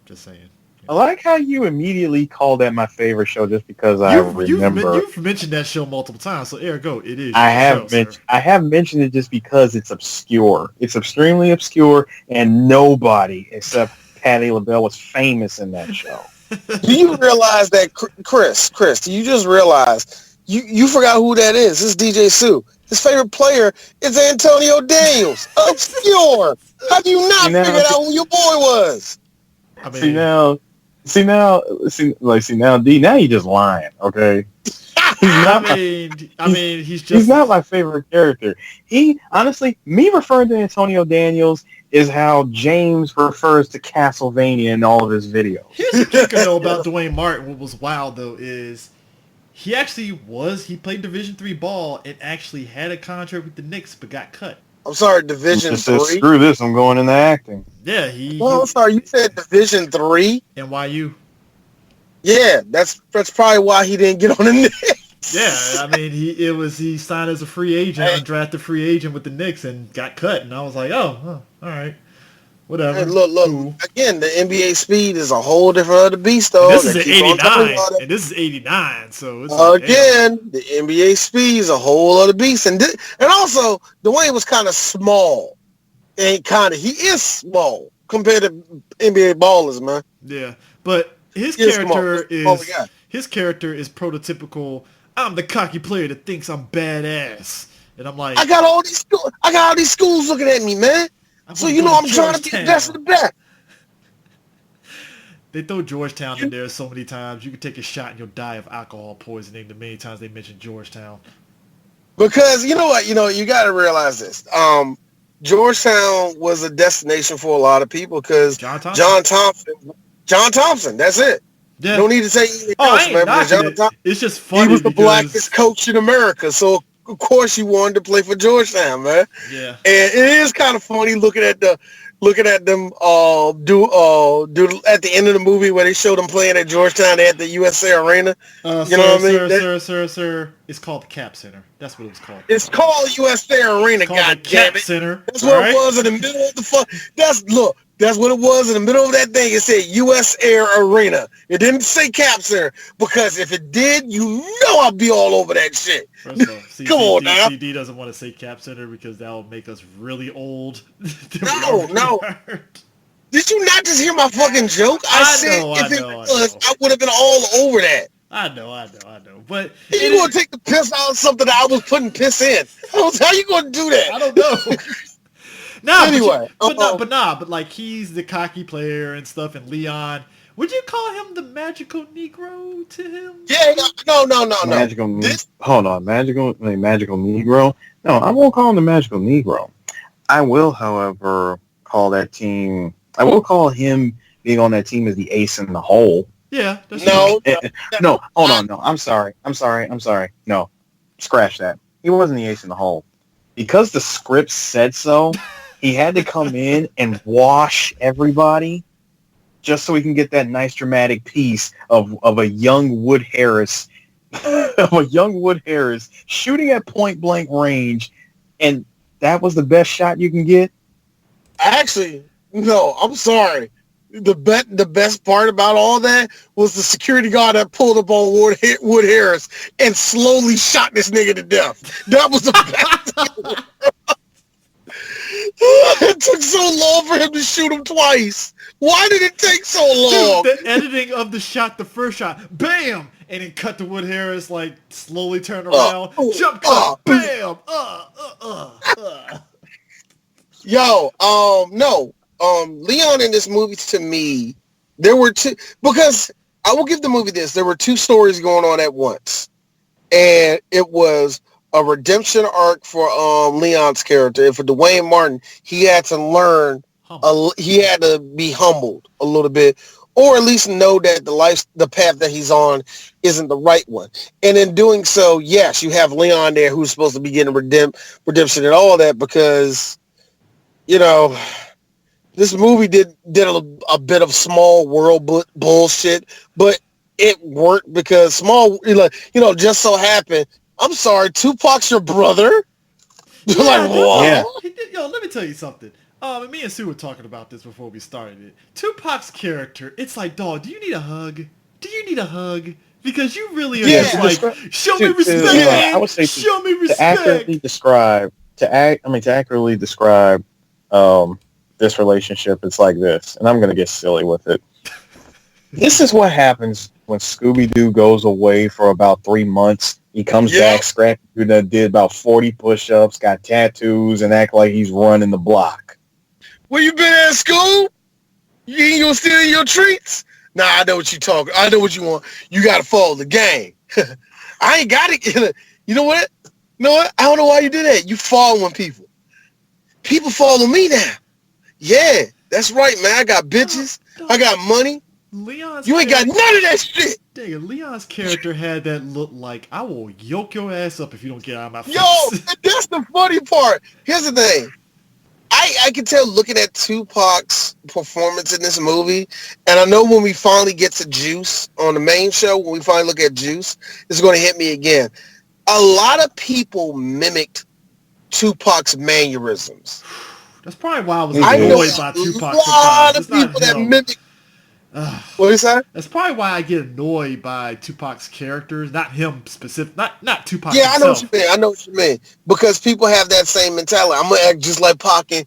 just saying. I like how you immediately called that my favorite show just because I remember. You've mentioned that show multiple times, so ergo, it is. I your have show, mentioned. sir. I have mentioned it just because it's obscure. It's extremely obscure, and nobody except Patti LaBelle was famous in that show. Do you realize that, Chris? Do you just realize you forgot who that is? This is DJ Sue. His favorite player is Antonio Daniels. Obscure. How do you not figure out who your boy was? I mean, see now, D. Now you're just lying. Okay. He's not my favorite character. He honestly, me referring to Antonio Daniels is how James refers to Castlevania in all of his videos. Here's the kicker though about Dwayne Martin. What was wild though is he played Division III ball and actually had a contract with the Knicks but got cut. I'm sorry, Division Says, 3. screw this, I'm going into acting. Yeah, I'm sorry, you said Division 3? NYU. Yeah, that's probably why he didn't get on the Knicks. Yeah, I mean he signed as a free agent, undrafted free agent with the Knicks and got cut, and I was like, oh all right. Whatever. Hey, look. Cool. Again, the NBA speed is a whole different other beast, though. And this is an 89, and this is 89, so it's the NBA speed is a whole other beast, and also Dwayne was kind of small. He is small compared to NBA ballers, man. Yeah, but his character is prototypical. I'm the cocky player that thinks I'm badass, and I'm like, I got all these schools looking at me, man. So I'm trying to be the best of the best. They throw Georgetown in there so many times. You can take a shot and you'll die of alcohol poisoning the many times they mention Georgetown. Because you know what? You got to realize this. Georgetown was a destination for a lot of people because John Thompson. That's it. Yeah. No need to say anything else, man. Because John Thompson, it's just funny. He was the blackest coach in America, so of course you wanted to play for Georgetown, man. Yeah. And it is kind of funny looking at them do at the end of the movie where they showed them playing at Georgetown at the USA Arena. You know what I mean? Sir. It's called the Cap Center. That's what it was called. It's called USA Arena, goddammit. Center. That's what it was in the middle of the fuck. That's what it was in the middle of that thing. It said U.S. Air Arena. It didn't say Cap Center because if it did, I'd be all over that shit. First of all, Come on now. CD doesn't want to say Cap Center because that will make us really old. No. Did you not just hear my fucking joke? I would have been all over that. I know. But you going to take the piss out of something that I was putting piss in. How you going to do that? I don't know. Anyway, but like he's the cocky player and stuff, and Leon. Would you call him the magical Negro to him? Yeah, no. Hold on, magical Negro. No, I won't call him the magical Negro. I will, however, call that team. I will call him being on that team as the ace in the hole. Yeah. No. Hold on. No, I'm sorry. No, scratch that. He wasn't the ace in the hole because the script said so. He had to come in and wash everybody just so we can get that nice dramatic piece of a young Wood Harris, shooting at point blank range, and that was the best shot you can get. Actually, no, I'm sorry. The best part about all that was the security guard that pulled up on Wood Harris and slowly shot this nigga to death. That was the best. It took so long for him to shoot him twice. Why did it take so long? Dude, the editing of the first shot, bam, and then cut to Wood Harris, like, slowly turn around, jump cut, bam, Yo, no. Leon in this movie, to me, there were two, because I will give the movie this, there were two stories going on at once. And it was a redemption arc for Leon's character. And for Dwayne Martin, he had to learn he had to be humbled a little bit, or at least know that the path that he's on isn't the right one. And in doing so, yes, you have Leon there who's supposed to be getting redemption and all that, because, you know, this movie did a bit of small world bullshit, but it worked because just so happened. I'm sorry, Tupac's your brother? Yeah, like, whoa. Yeah. Yo, let me tell you something. And me and Sue were talking about this before we started it. Tupac's character, it's like, dog, do you need a hug? Do you need a hug? Because you really are just like, show me respect, man. I would say show me respect. To accurately describe this relationship, it's like this, and I'm gonna get silly with it. This is what happens when Scooby-Doo goes away for about 3 months. He comes back, scrappy, who did about 40 push-ups, got tattoos, and act like he's running the block. Where you been at, school? You ain't gonna steal your treats? Nah, I know what you talking. I know what you want. You gotta follow the game. I ain't got it. You know what? I don't know why you do that. You following people. People follow me now. Yeah, that's right, man. I got bitches. I got money. You ain't got none of that shit. Dang, Leon's character had that look like, I will yoke your ass up if you don't get out of my face. Yo, that's the funny part. Here's the thing. I can tell looking at Tupac's performance in this movie, and I know when we finally get to Juice on the main show, when we finally look at Juice, it's going to hit me again. A lot of people mimicked Tupac's mannerisms. That's probably why I was annoyed by Tupac sometimes. A lot of people that mimic. What is that? That's probably why I get annoyed by Tupac's characters, not him specific, not Tupac. Yeah, himself. I know what you mean. Because people have that same mentality. I'm gonna act just like Pac and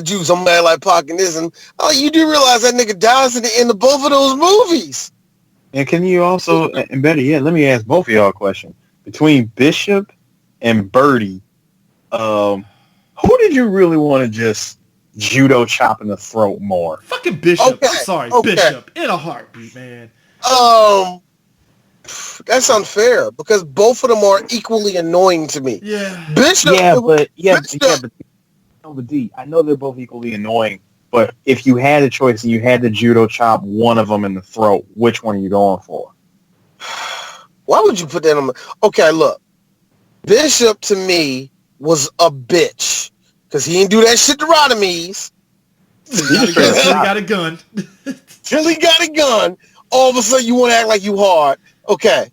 Juice. I'm gonna act like Pac and this, and you do realize that nigga dies at the end of both of those movies. And can you also, and better yet, let me ask both of y'all a question. Between Bishop and Birdie, who did you really want to just judo chop in the throat more? Fucking Bishop. Okay. I'm sorry, Bishop. In a heartbeat, man. That's unfair because both of them are equally annoying to me. Yeah. Bishop. But D, I know they're both equally annoying, but if you had a choice and you had to judo chop one of them in the throat, which one are you going for? Why would you put that on? Okay, look. Bishop to me was a bitch. Because he didn't do that shit to Rodimies. Till he got a gun. Till he got a gun. All of a sudden you want to act like you hard. Okay.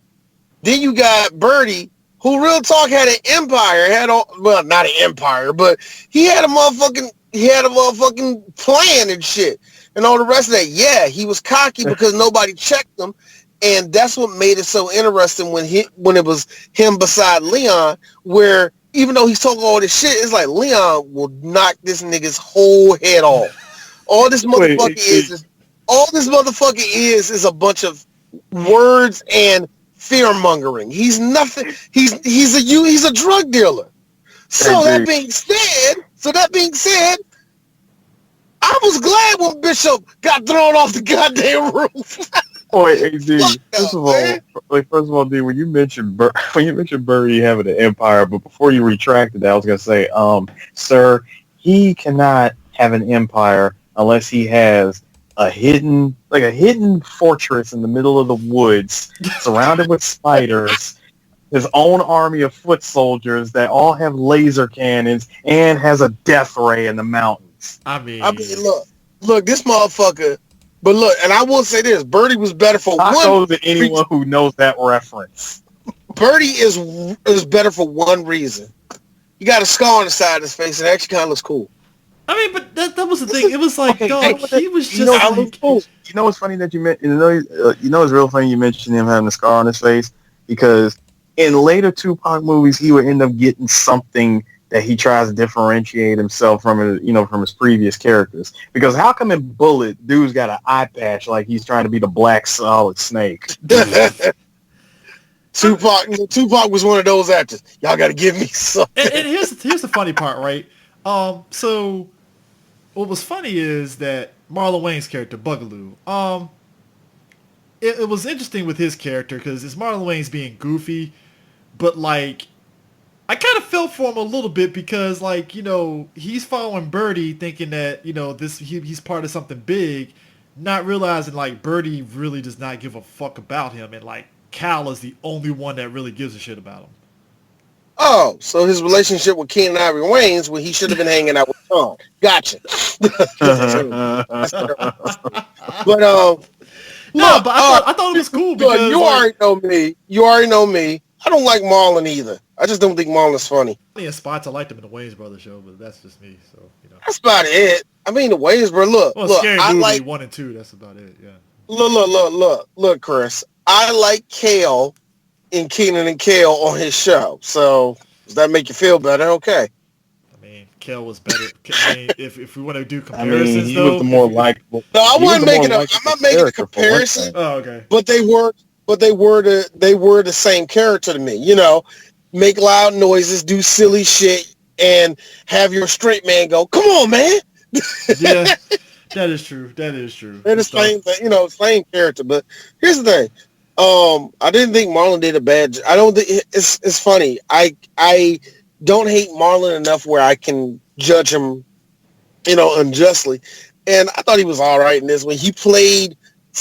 Then you got Birdie, who real talk had an empire. Not an empire, but he had a motherfucking plan and shit. And all the rest of that. Yeah, he was cocky because nobody checked him. And that's what made it so interesting when it was him beside Leon, where even though he's talking all this shit, it's like Leon will knock this nigga's whole head off. All this motherfucker is a bunch of words and fear mongering. He's nothing. He's a drug dealer. So that being said, I was glad when Bishop got thrown off the goddamn roof. Wait, AD. First of all, D, when you mentioned Birdie having an empire, but before you retracted that, I was gonna say, sir, he cannot have an empire unless he has a hidden fortress in the middle of the woods, surrounded with spiders, his own army of foot soldiers that all have laser cannons, and has a death ray in the mountains. I mean, look, this motherfucker. But look, and I will say this: Birdie was better for one. To anyone who knows that reference, Birdie is better for one reason. He got a scar on the side of his face, and it actually kind of looks cool. I mean, but that was the thing. It was like, he was just cool. You know what's funny that you mentioned? You know it's real funny you mentioned him having a scar on his face, because in later Tupac movies, he would end up getting something that he tries to differentiate himself from his previous characters. Because how come in Bullet, dude's got an eye patch like he's trying to be the Black Solid Snake? Tupac was one of those actors. Y'all got to give me something. And here's the funny part, right? So what was funny is that Marlon Wayne's character, Bugaloo, it was interesting with his character because it's Marlon Wayne's being goofy, but like, I kind of felt for him a little bit because, like, you know, he's following Birdie thinking that, you know, he's part of something big, not realizing, like, Birdie really does not give a fuck about him, and, like, Cal is the only one that really gives a shit about him. Oh, so his relationship with Keenan Ivory Wayne's when he should have been hanging out with Tom. Gotcha. But No, but I thought it was cool because you already know me. You already know me. I don't like Marlon either. I just don't think Marlon's funny. in spots I liked him in the Wayans Brothers show, but that's just me. So you know, That's about it. I mean, the Wayans Brothers. Look, Scary I Movie like 1 and 2. That's about it. Yeah. Look, Chris. I like Kale and Keenan and Kale on his show. So does that make you feel better? Okay. I mean, Kel was better. I mean, if we want to do comparisons, I mean, he though, was the more likable. No, I'm not making a comparison. Oh, okay. But they were the same character to me. You know, make loud noises, do silly shit, and have your straight man go, "Come on, man." Yeah, that is true. That is true. They're the same, same character. But here's the thing. I didn't think Marlon did a bad job. I don't think it's funny. I don't hate Marlon enough where I can judge him, unjustly. And I thought he was all right in this one. He played he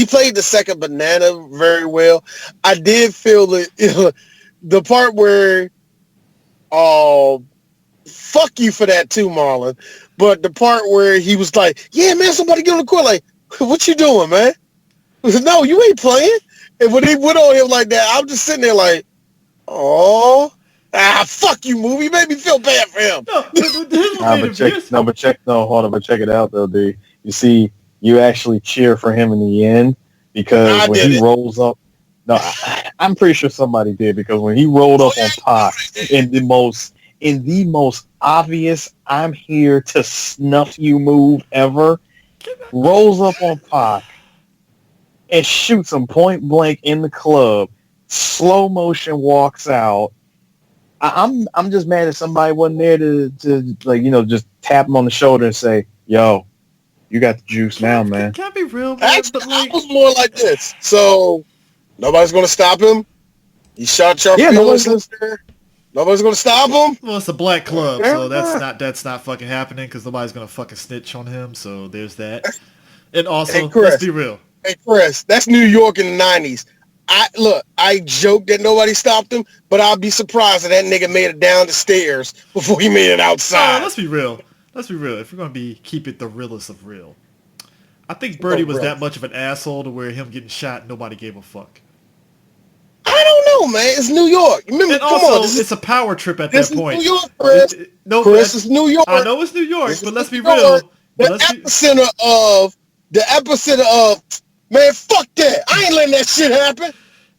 played the second banana very well. I did feel that the part where, fuck you for that too, Marlon. But the part where he was like, yeah, man, somebody get on the court. Like, what you doing, man? No, you ain't playing. And when he went on him like that, I'm just sitting there like, oh, fuck you, movie. You made me feel bad for him. But check it out though, dude. You see, you actually cheer for him in the end because when he rolls up. No, I'm pretty sure somebody did because when he rolled up on Pac in the most obvious "I'm here to snuff you" move ever, rolls up on Pac and shoots him point blank in the club. Slow motion walks out. I'm just mad that somebody wasn't there to just tap him on the shoulder and say, "Yo, you got the juice now, man." Can't be real, man. Actually, I was more like this. So nobody's gonna stop him. He shot your feelings. Nobody's gonna stop him. Well, it's a black club, so that's not fucking happening because nobody's gonna fucking snitch on him. So there's that. And also, hey, Chris, let's be real. Hey Chris, that's New York in the '90s. I joke that nobody stopped him, but I'll be surprised if that nigga made it down the stairs before he made it outside. Let's be real. If we're gonna keep it the realest of real, I think Birdie was that much of an asshole to where him getting shot, nobody gave a fuck. I don't know, man. It's New York. Remember, and also, it's a power trip at that point. New York, Chris. Chris, it's New York. I know it's New York, but let's be real. The epicenter of, man, fuck that. I ain't letting that shit happen.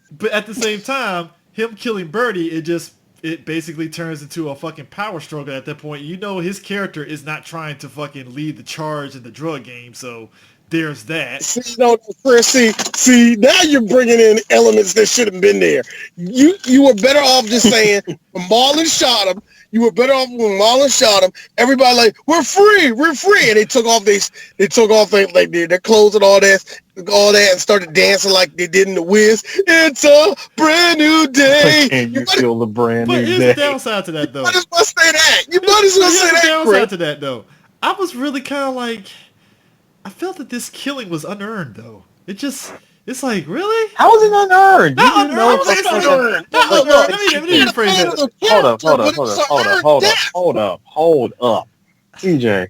But at the same time, him killing Birdie, it basically turns into a fucking power struggle at that point. You know his character is not trying to fucking lead the charge in the drug game, so there's that. Chris, see, now you're bringing in elements that shouldn't been there. You were better off just saying when Marlon shot him. You were better off when Marlon shot him. Everybody like, we're free, and they took off their clothes and all that, and started dancing like they did in the Wiz. It's a brand new day. Can you feel the brand new day? But here's the downside to that, though. You might as well say that. You might as well say that. Here's the downside to that, though. I was really kind of like, I felt that this killing was unearned, though. It's like, really? How is it unearned? Not unearned. It's unearned. Let me rephrase it. Hold up. TJ,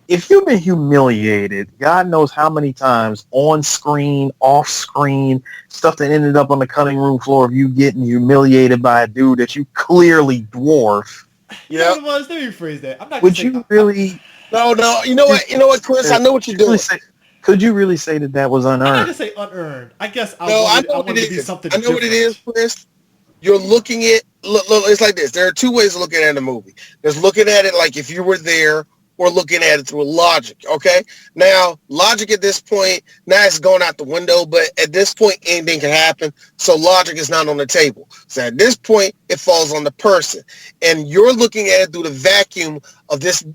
if you've been humiliated, God knows how many times, on screen, off screen, stuff that ended up on the cutting room floor of you getting humiliated by a dude that you clearly dwarf. Yeah. Let me rephrase that. I'm not. Would you really? No. You know what, Chris? I know what you're doing. Could you really say that was unearned? I'm not gonna say unearned. I guess I want it to be something. I know what it is, Chris. You're looking at look. It's like this. There are two ways of looking at a movie. There's looking at it like if you were there, or looking at it through logic. Okay. Now, logic at this point, now it's going out the window. But at this point, anything can happen. So logic is not on the table. So at this point, it falls on the person, and you're looking at it through the vacuum of this.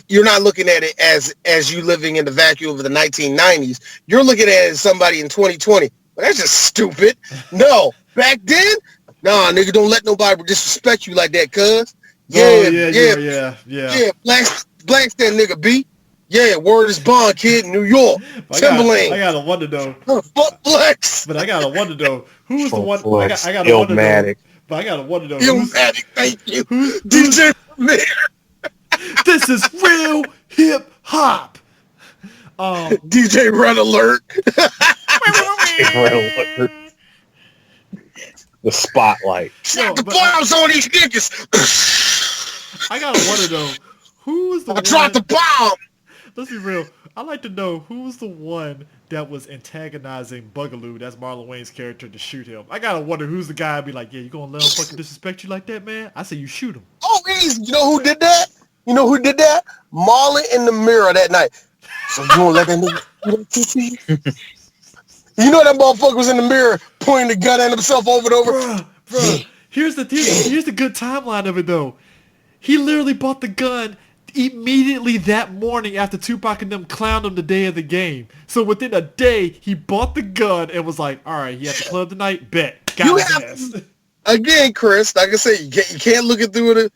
You're not looking at it as you living in the vacuum of the 1990s. You're looking at it as somebody in 2020. Well, that's just stupid. No, back then, Nah, nigga, don't let nobody disrespect you like that, cuz. Yeah. Blank's that nigga, B. Yeah, word is bond, kid, New York. Timberland. I gotta wonder though. Fuck Flex. But I gotta wonder though, who's the one? I gotta wonder Illmatic. though. But I gotta wonder though. Illmatic, thank you. DJ Premier. This is real hip hop. DJ Red Alert. The spotlight. Shot the bombs on these niggas. I gotta wonder though, who was the one? I dropped the bomb. Let's be real. I'd like to know who was the one that was antagonizing Bugaloo, that's Marlon Wayne's character, to shoot him. I gotta wonder who's the guy I'd be like, yeah, you gonna let him fucking disrespect you like that, man? I say you shoot him. Oh, easy. You know who did that? Marlon in the mirror that night. So you gonna let that nigga You know that motherfucker was in the mirror pointing the gun at himself over and over. Bruh. Here's the good timeline of it though. He literally bought the gun immediately that morning after Tupac and them clowned him the day of the game. So within a day, he bought the gun and was like, all right, he at the club tonight? Bet. Again, Chris, like I said, you can't look it through the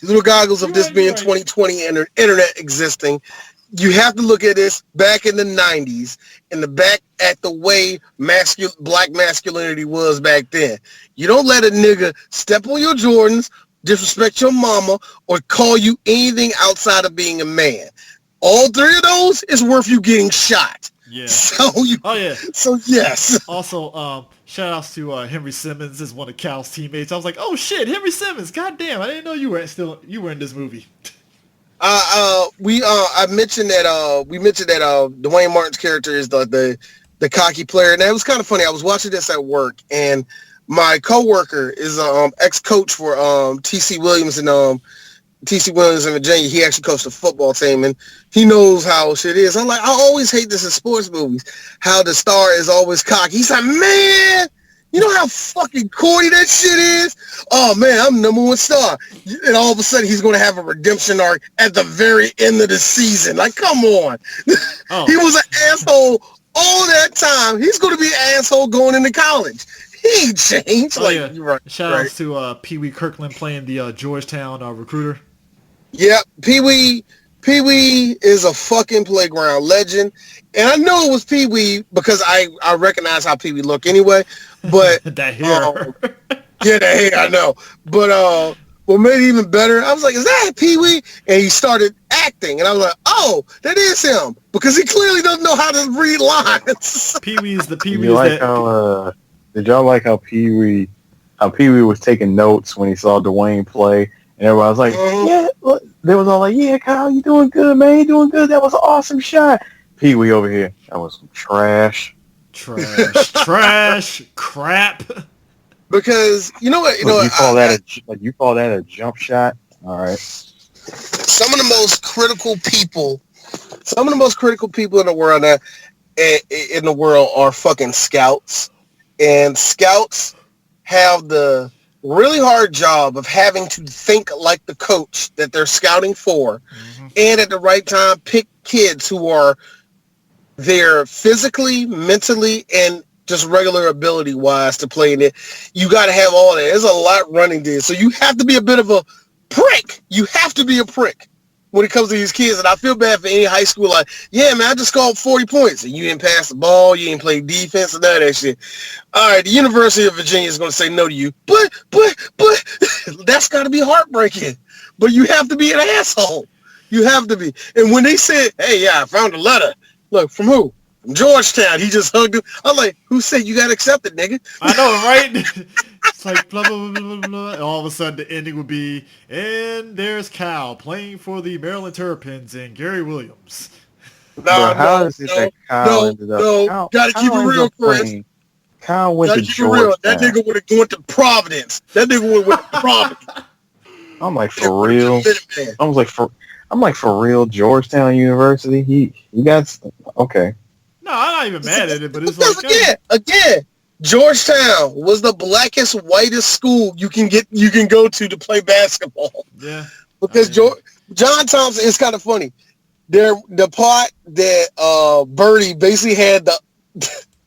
little goggles of this being 2020 and internet existing. You have to look at this back in the 90s and back at the way black masculinity was back then. You don't let a nigga step on your Jordans, disrespect your mama, or call you anything outside of being a man. All three of those is worth you getting shot. Yeah. So yes. Also, shout outs to Henry Simmons as one of Cal's teammates. I was like, oh shit, Henry Simmons. God damn, I didn't know you were in this movie. I mentioned that Dwayne Martin's character is the cocky player, and that was kind of funny. I was watching this at work, and my coworker is ex-coach for TC Williams in Virginia. He actually coached the football team, and he knows how shit is. I'm like, I always hate this in sports movies, how the star is always cocky. He's like, man, you know how fucking corny that shit is? Oh, man, I'm the #1 star. And all of a sudden, he's going to have a redemption arc at the very end of the season. Like, come on. Oh. He was an asshole all that time. He's going to be an asshole going into college. He ain't changed. You're right. Shout outs to Pee Wee Kirkland playing the Georgetown recruiter. Yep, Pee Wee is a fucking playground legend. And I know it was Pee Wee because I recognize how Pee Wee looked anyway. But that hair. Yeah, that hair, I know. But what made it even better, I was like, is that Pee Wee? And he started acting. And I was like, oh, that is him. Because he clearly doesn't know how to read lines. Pee Wee's the Pee Wee. Did y'all like how Pee Wee was taking notes when he saw Dwayne play? And everybody was like, yeah, look. They was all like, yeah, Kyle, you doing good, man. You doing good. That was an awesome shot. Pee Wee over here. That was some trash. Crap. Because you know what, you call that a jump shot? All right. Some of the most critical people in the world are fucking scouts, and scouts have the really hard job of having to think like the coach that they're scouting for, and at the right time pick kids who are there physically, mentally, and just regular ability wise to play in it. You got to have all that. There's a lot running there, so you have to be a bit of a prick. You have to be a prick when it comes to these kids. And I feel bad for any high school, like, yeah, man, I just scored 40 points and you didn't pass the ball, you didn't play defense, and none of that shit. All right, the University of Virginia is going to say no to you, but that's got to be heartbreaking. But you have to be an asshole. You have to be. And when they said, hey, yeah, I found a letter. Look, from who? From Georgetown. He just hugged him. I'm like, who said you got accepted, nigga? I know, right? It's like blah, blah, blah, blah, blah. And all of a sudden the ending would be, and there's Cal playing for the Maryland Terrapins and Gary Williams. How is it that Kyle ended up? No, gotta keep it real, Chris. Kyle went to Georgetown. That nigga would have gone to Providence. That nigga would have went to Providence. I'm like, for real? I'm like, for real, Georgetown University? He got... Okay. No, I'm not even mad at it, but it's like... Again, Georgetown was the blackest, whitest school you can go to play basketball. Yeah. Because John Thompson, it's kind of funny. The part that Birdie basically had the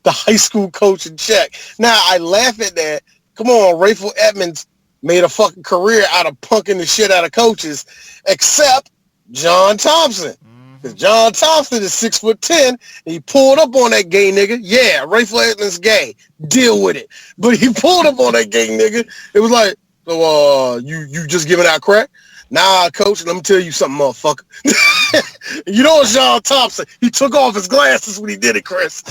high school coach in check. Now, I laugh at that come on, Rayful Edmonds made a fucking career out of punking the shit out of coaches, except John Thompson. Because John Thompson is 6'10", and he pulled up on that gay nigga. Yeah, Rayful Edmonds gay. Deal with it. But he pulled up on that gay nigga. It was like, so you just giving out crack? Nah, coach, let me tell you something, motherfucker. You know it's John Thompson. He took off his glasses when he did it, Chris.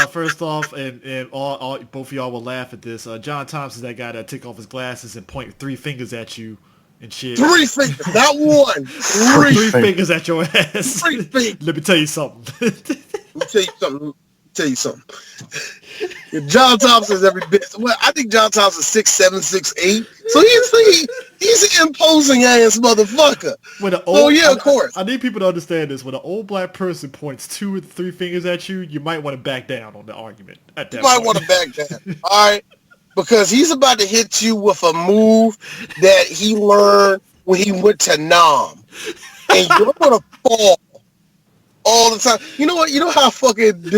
First off, and all both of y'all will laugh at this. John Thompson's that guy that take off his glasses and point 3 fingers at you and shit. 3 fingers, not one. Three fingers at your ass. 3 fingers. Let me tell you something. Let me tell you something. John Thompson's every bit. Well, I think John Thompson's 6'7", 6'8". So he's an imposing ass motherfucker. Of course. I need people to understand this. When an old black person points 2 or 3 fingers at you, you might want to back down on the argument. At that you might want to back down. All right. Because he's about to hit you with a move that he learned when he went to Nam. And you're going to fall all the time. You know what? You know how fucking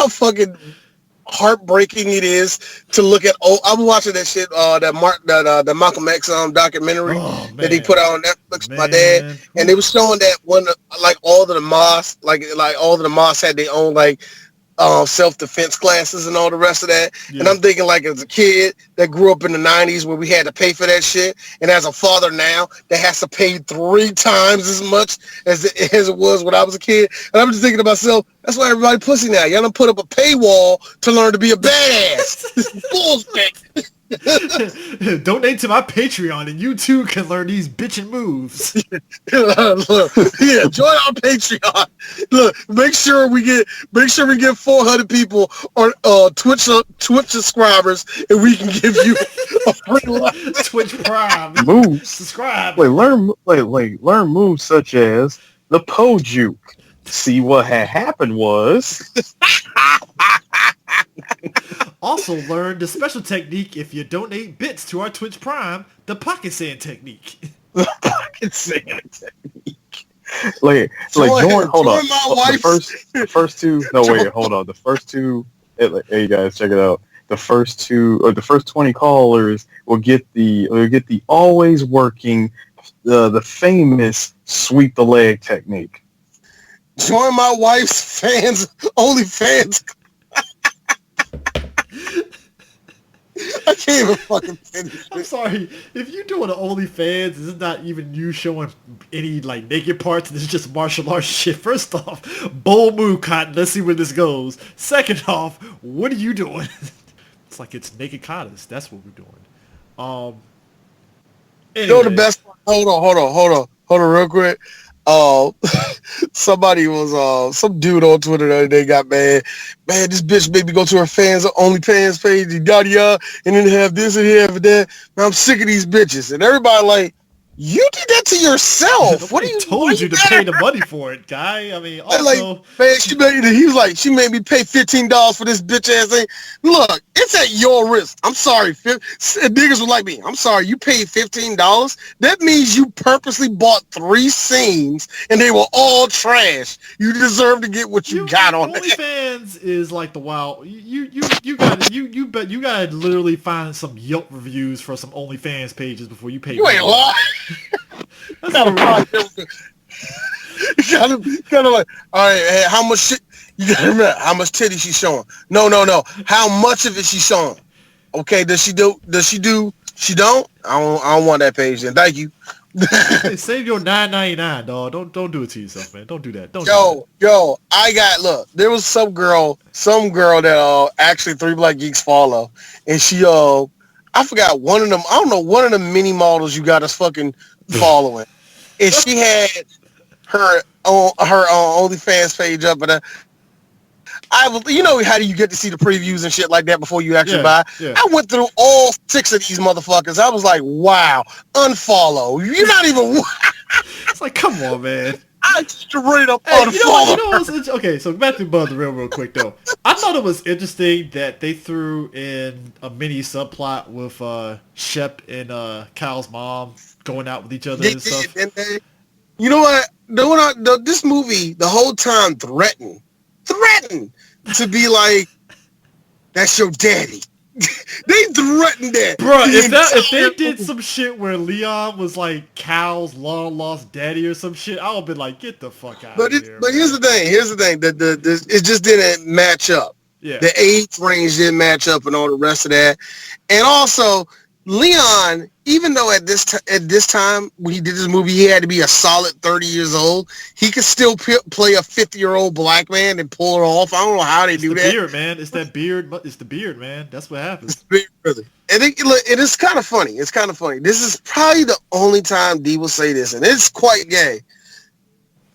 fucking heartbreaking it is to look at. I'm watching that shit, the Malcolm X documentary that he put out on Netflix. My dad, and they was showing that when all of the mosques, all of the mosques had their own self-defense classes and all the rest of that. Yeah. And I'm thinking as a kid that grew up in the 90s where we had to pay for that shit, and as a father now that has to pay 3 times as much as it was when I was a kid. And I'm just thinking to myself, that's why everybody pussy now. Y'all done put up a paywall to learn to be a badass. This is bullshit. Donate to my Patreon and you too can learn these bitchin' moves. Look, yeah, join our Patreon. Look, make sure we get 400 people on Twitch subscribers, and we can give you a free Twitch Prime moves. Subscribe. Learn moves such as the Po Juke. See, what had happened was. Also learn the special technique if you donate bits to our Twitch Prime, the pocket sand technique. The pocket sand technique. Hold on. The first two. No, wait, hold on. The first two. Hey guys, check it out. The first 20 callers will get the always working, the famous sweep the leg technique. Join my wife's OnlyFans. I can't even fucking finish. I'm sorry. If you're doing an OnlyFans, this is not even you showing any naked parts. This is just martial arts shit. First off, bold move, Cotton. Let's see where this goes. Second off, what are you doing? It's it's naked katas. That's what we're doing. Anyway. You know the best part? Hold on real quick. Somebody was some dude on Twitter the other day got mad. Man, this bitch made me go to her OnlyFans page, yada, and then have this and have that. Man, I'm sick of these bitches. And everybody you did that to yourself. What are you told you to pay the money for it, guy? I mean, also, man, she made me pay $15 for this bitch ass thing. Look, it's at your risk. I'm sorry, niggas was like me. I'm sorry, you paid $15. That means you purposely bought 3 scenes and they were all trash. You deserve to get what you got on that. OnlyFans is the wild. You gotta literally find some Yelp reviews for some OnlyFans pages before you pay. You ain't lying. You gotta all right, hey, how much shit you gotta remember how much titty she's showing. No. How much of it she's showing? Okay, does she don't? I don't want that page then. Thank you. Hey, save your $9.99, dog. Don't do it to yourself, man. Don't do that. There was some girl that actually 3 Black Geeks follow, and she I forgot one of them. I don't know, one of the mini models you got us fucking following, and she had her OnlyFans page up, and how do you get to see the previews and shit like that before you actually buy? Yeah. I went through all 6 of these motherfuckers. I was like, wow, unfollow. You're not even. It's come on, man. I straight up unfollow. Okay, so back to Bud the real quick though. I thought it was interesting that they threw in a mini subplot with Shep and Kyle's mom going out with each other and stuff. You know what? This movie the whole time threatened to be like, that's your daddy. They threatened that. Bro, if they did some shit where Leon was like Cal's long lost daddy or some shit, I would be like, get the fuck out of here. But here's the thing. It just didn't match up. Yeah. The age range didn't match up and all the rest of that. And also, Leon, even though at this time when he did this movie, he had to be a solid 30 years old, he could still play a 50-year-old black man and pull it off. I don't know how they do that. Beard, man. It's that beard. It's the beard, man. That's what happens. It's the beard, and it is kind of funny. It's kind of funny. This is probably the only time D will say this, and it's quite gay.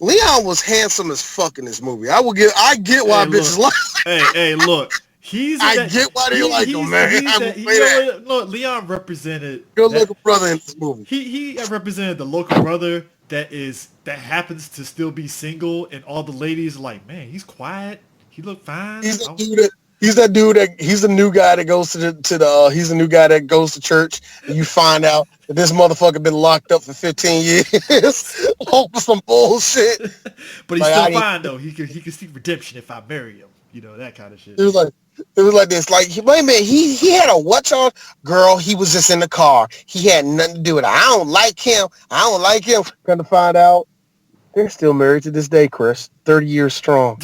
Leon was handsome as fuck in this movie. I get why bitches like. Hey, look. I get why they like him, man. Look, Leon represented good looking brother in this movie. He represented the local brother that happens to still be single, and all the ladies are like, man, he's quiet. He look fine. He's the new guy that goes he's the new guy that goes to church, and you find out that this motherfucker been locked up for 15 years over some bullshit. But he's still fine though. He can seek redemption if I marry him. You know, that kind of shit. It was like this. Like, wait a minute, he had a watch on. Girl, he was just in the car. He had nothing to do with it. I don't like him. Gonna find out they're still married to this day, Chris. 30 years strong.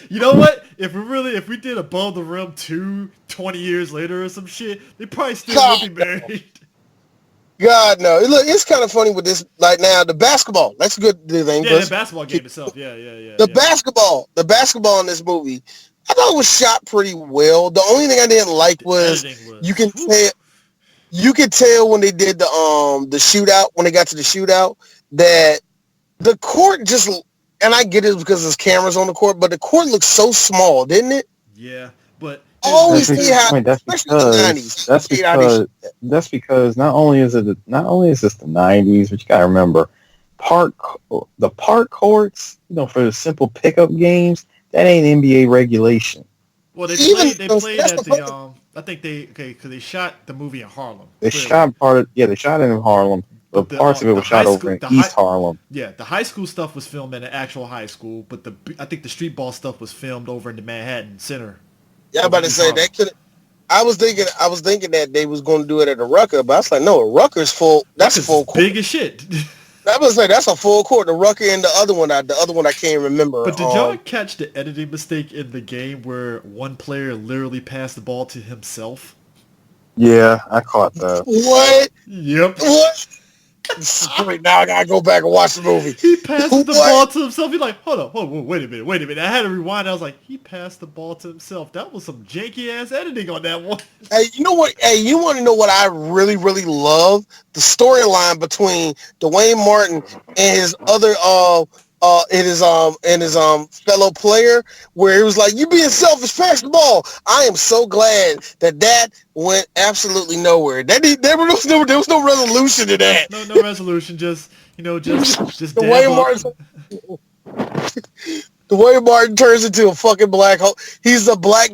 You know what? If we did Above the Rim 2 20 years later or some shit, they probably still would be married. God, no. Look, it's kind of funny with this. Like, now, the basketball. That's a good thing. Yeah, the basketball game itself. Yeah. The basketball in this movie, I thought it was shot pretty well. The only thing I didn't like was you can tell when they did the shootout, when they got to the shootout, that the court just, and I get it because there's cameras on the court, but the court looks so small, didn't it? Yeah, but always see how, especially in the 90s. That's because not only is this the 90s, but you gotta remember the park courts, for the simple pickup games, that ain't NBA regulation. Well, they played at the I think because they shot the movie in Harlem. They shot it in Harlem. But parts of it was shot over in East Harlem. Yeah, the high school stuff was filmed in an actual high school, but I think the street ball stuff was filmed over in the Manhattan Center. Yeah, I'm about to say that could. I was thinking that they was going to do it at a Rucker, but I was like, no, a Rucker's full. That's a full court. Big as shit. I was like, that's a full court. The Rucker and the other one I can't remember. But did y'all catch the editing mistake in the game where one player literally passed the ball to himself? Yeah, I caught that. What? Yep. What? Wait, now I gotta go back and watch the movie. He passed the ball to himself. He's like, hold on, wait a minute. I had to rewind. I was like, he passed the ball to himself. That was some janky ass editing on that one. Hey, you know what? Hey, you want to know what I really, really love? The storyline between Dwayne Martin and his other and his fellow player, where he was like, "You being selfish, pass the ball." I am so glad that went absolutely nowhere. There was no resolution to that. No resolution. Just the way Martin turns into a fucking black hole. He's a black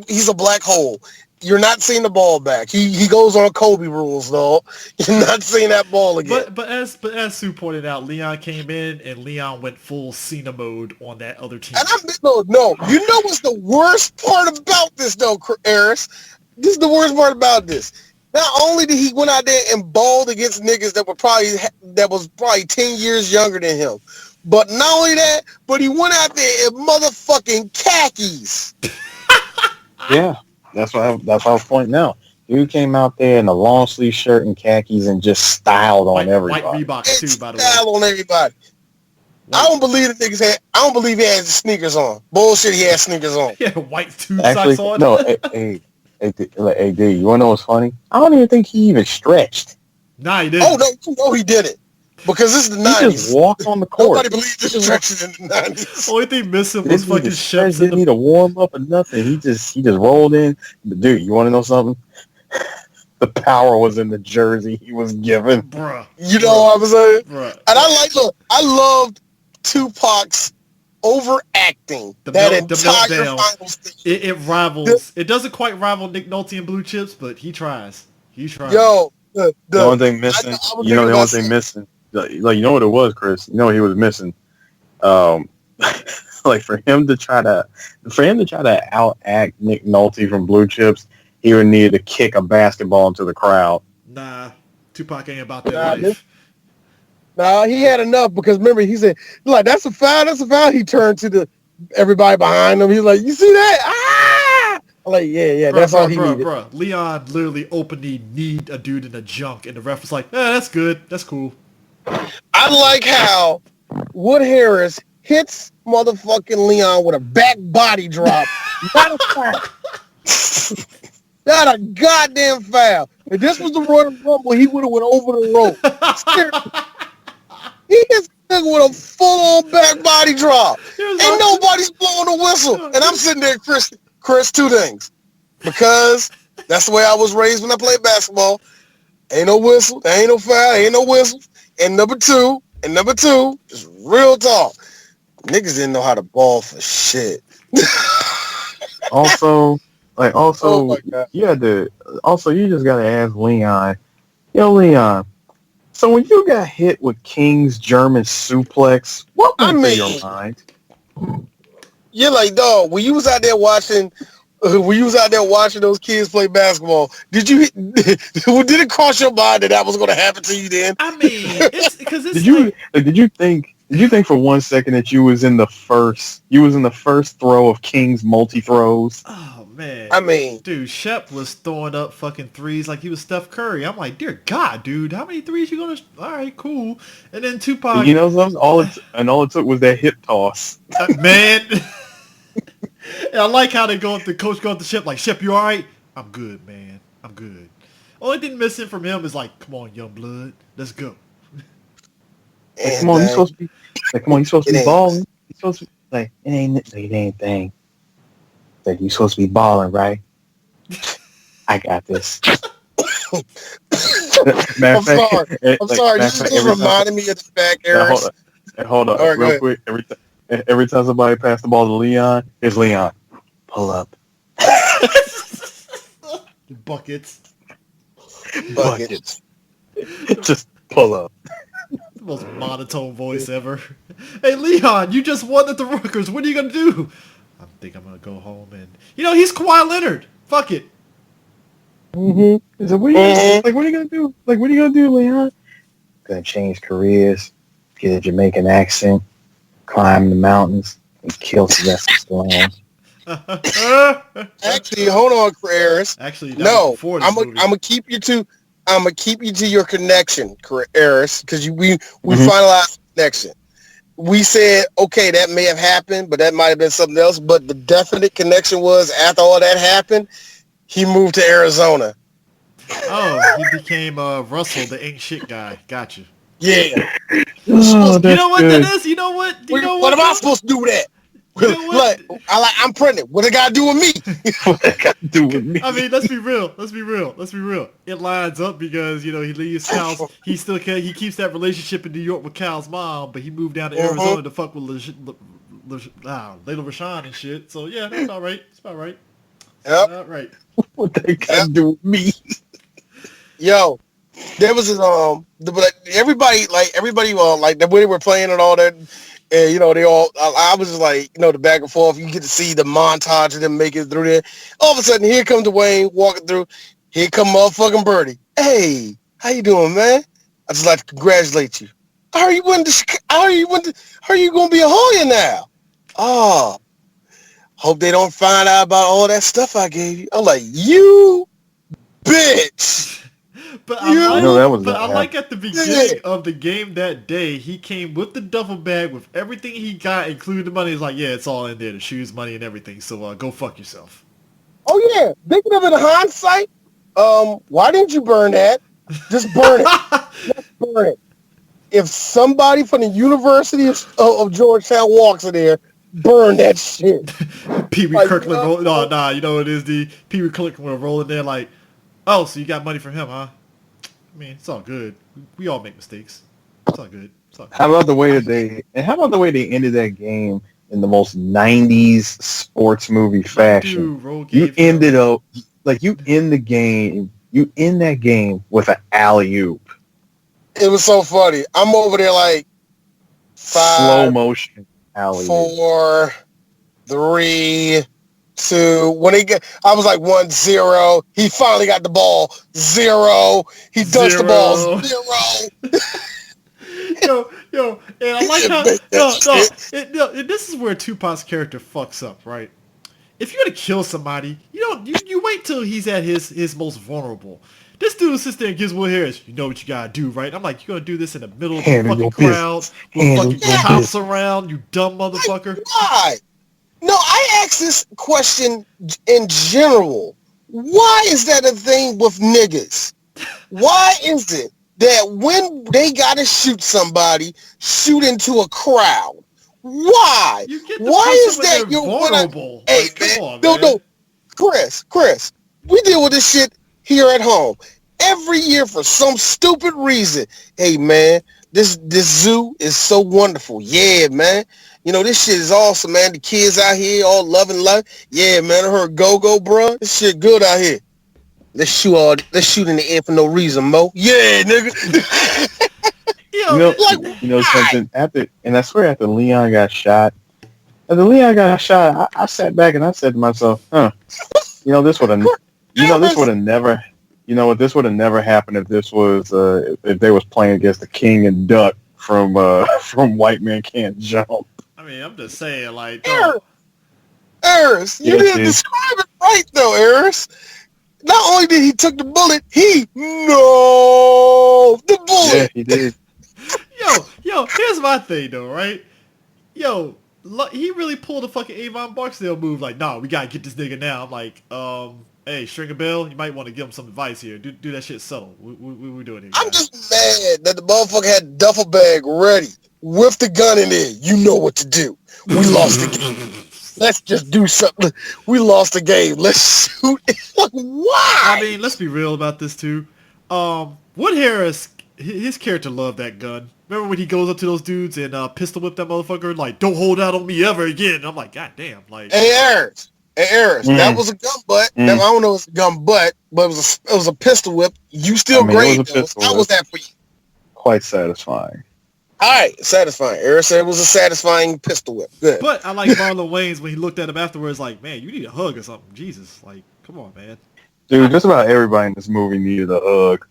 hole. You're not seeing the ball back. He goes on Kobe rules, though. You're not seeing that ball again. But as Sue pointed out, Leon came in and Leon went full Cena mode on that other team. And no. You know what's the worst part about this, though, Eris? This is the worst part about this. Not only did he went out there and balled against niggas that was probably 10 years younger than him, but not only that, but he went out there in motherfucking khakis. Yeah. That's what I was pointing out. Dude came out there in a long sleeve shirt and khakis and just styled on everybody. White Reeboks too, by the way. Style on everybody. I don't believe I don't believe he has sneakers on. Bullshit, he has sneakers on. Yeah, white tube socks on. No, hey, D, you wanna know what's funny? I don't even think he even stretched. Nah, he didn't. Oh no, he didn't. Because this is the 90s. He just walked on the court. Nobody believed this stretches in the 90s. Only thing missing was fucking Shep's. Didn't need to warm up or nothing. He just rolled in. But dude, you want to know something? The power was in the jersey he was given. Bruh. You know what I'm saying? Bruh. And I loved Tupac's overacting. The entire finals thing. It rivals. It doesn't quite rival Nick Nolte and Blue Chips, but he tries. Yo, the one thing missing. The one thing missing. Like, you know what it was, Chris? You know what he was missing? Like for him to try to outact Nick Nolte from Blue Chips, he would need to kick a basketball into the crowd. Nah, Tupac ain't about that life. Nah, he had enough because remember he said like that's a foul, that's a foul. He turned to everybody behind him. He's like, you see that? Ah! I'm like, yeah, that's all he needed. Bro, Leon literally openly kneed a dude in the junk, and the ref was like, that's good, that's cool. I like how Wood Harris hits motherfucking Leon with a back body drop. Not a foul. Not a goddamn foul. If this was the Royal Rumble, he would have went over the rope. He is with a full-on back body drop. Ain't nobody's blowing a whistle. And I'm sitting there, Chris, two things. Because that's the way I was raised when I played basketball. Ain't no whistle. There ain't no foul. Ain't no whistle. And number two, just real talk. Niggas didn't know how to ball for shit. Also, Oh my God. you just gotta ask Leon. Yo, Leon. So when you got hit with King's German suplex, what went through your mind? You're like, dog, when you was out there watching those kids play basketball, did it cross your mind that was going to happen to you then? I mean, it's because it's did you think for 1 second that you was in the first throw of King's multi throws? Oh man. I mean, dude, Shep was throwing up fucking threes like he was Steph Curry. I'm like, dear God, dude, how many threes you gonna? All right, cool. And then Tupac, you know, all it took was that hip toss, man. And I like how the coach go up to Shep like, Shep, you all right? I'm good, man. I'm good. Only thing missing from him is like, come on, young blood, let's go. Like, come on, you're supposed to be balling. You're supposed to it ain't anything. Like, you're supposed to be balling, right? I got this. I'm sorry. You just reminded me of the back errors. Hold on. Right, real quick. Every time somebody pass the ball to Leon, it's Leon. Pull up. Buckets. Just pull up. The most monotone voice ever. Hey, Leon, you just won at the Rutgers. What are you going to do? I think I'm going to go home and... he's Kawhi Leonard. Fuck it. Mm-hmm. So what are you going to do? Like, what are you going to do, Leon? Going to change careers, get a Jamaican accent, climb the mountains, and kill Sylvester Stallone. Actually, hold on, Harris. Actually, no, I'm gonna keep you to your connection, Harris, because we finalized the connection. We said, okay, that may have happened, but that might have been something else. But the definite connection was after all that happened, he moved to Arizona. Oh, he became Russell, the ain't shit guy. Gotcha. Yeah. You know what that is? You know what? What am I supposed to do with that? You know what? I'm pregnant. What it got to do with me? I mean, let's be real. It lines up because, he leaves Cal's. He keeps that relationship in New York with Cal's mom, but he moved down to Arizona to fuck with Layla Rashawn and shit. So, yeah, that's all right. It's about right. Yep. All right. What they got to do with me? Yo, there was everybody like the way they were playing and all that. And, they all, I was just like, the back and forth. You get to see the montage of them making it through there. All of a sudden, here comes Dwayne walking through. Here come motherfucking Birdie. Hey, how you doing, man? I just like to congratulate you. How are you going to be a Hoya now? Oh, hope they don't find out about all that stuff I gave you. I'm like, you bitch. But I like at the beginning of the game that day, he came with the duffel bag with everything he got, including the money. He's like, yeah, it's all in there, the shoes, money, and everything. So go fuck yourself. Oh, yeah. Thinking of it in hindsight, why didn't you burn that? Just burn it. Just burn it. If somebody from the University of Georgetown walks in there, burn that shit. Pee Wee Kirkland roll. Nah, you know what it is, D? Pee Wee Kirkland will roll in there like, oh, so you got money from him, huh? I mean, it's all good. We all make mistakes. It's all good. How about the way they ended that game in the most 90s sports movie fashion? Dude, you ended up like you end that game with an alley-oop. It was so funny. I'm over there like 5, slow motion alley-oop. 4, 3, 2. When I was like 1-0. He finally got the ball. 0. He dunked the ball. 0. Yo, and I like how this is where Tupac's character fucks up, right? If you're gonna kill somebody, you wait till he's at his most vulnerable. This dude sits there and gives Will Harris, you know what you gotta do, right? I'm like, you're gonna do this in the middle of the fucking crowd with fucking cops around, you dumb motherfucker. Why? No, I ask this question in general. Why is that a thing with niggas? Why is it that when they gotta shoot somebody, shoot into a crowd? Why? Why is that you're vulnerable? Hey, man, no. Chris, we deal with this shit here at home every year for some stupid reason. Hey, man, this zoo is so wonderful. Yeah, man. This shit is awesome, man. The kids out here all loving life. Yeah, man. I heard go, bro. This shit good out here. Let's shoot in the air for no reason, Mo. Yeah, nigga. Something and I swear after Leon got shot, I sat back and I said to myself, this would have never happened if this was if they was playing against the King and Duck from White Man Can't Jump. I mean, I'm just saying, like, Eris, you didn't describe it right though, Eris. Not only did he took the bullet, the bullet. Yeah, he did. Yo, here's my thing though, right? Yo, he really pulled a fucking Avon Barksdale move. Like, nah, we gotta get this nigga now. I'm like, hey, Stringer Bell, you might want to give him some advice here. Do that shit subtle. What we doing here? I'm just mad that the motherfucker had a duffel bag ready with the gun in there. You know what to do. We lost the game. Let's just do something. We lost the game. Let's shoot. Like, why? I mean, let's be real about this too. Wood Harris, his character loved that gun. Remember when he goes up to those dudes and pistol whip that motherfucker? Like, don't hold out on me ever again. I'm like, God damn. Like, Hey, Eris, that was a gun butt. I don't know if it's a gun butt, but it was a pistol whip. You still great. How was that for you? Quite satisfying. All right, satisfying. Eris said it was a satisfying pistol whip. Good. But I like Marlon Wayans when he looked at him afterwards like, man, you need a hug or something. Jesus. Like, come on, man. Dude, just about everybody in this movie needed a hug.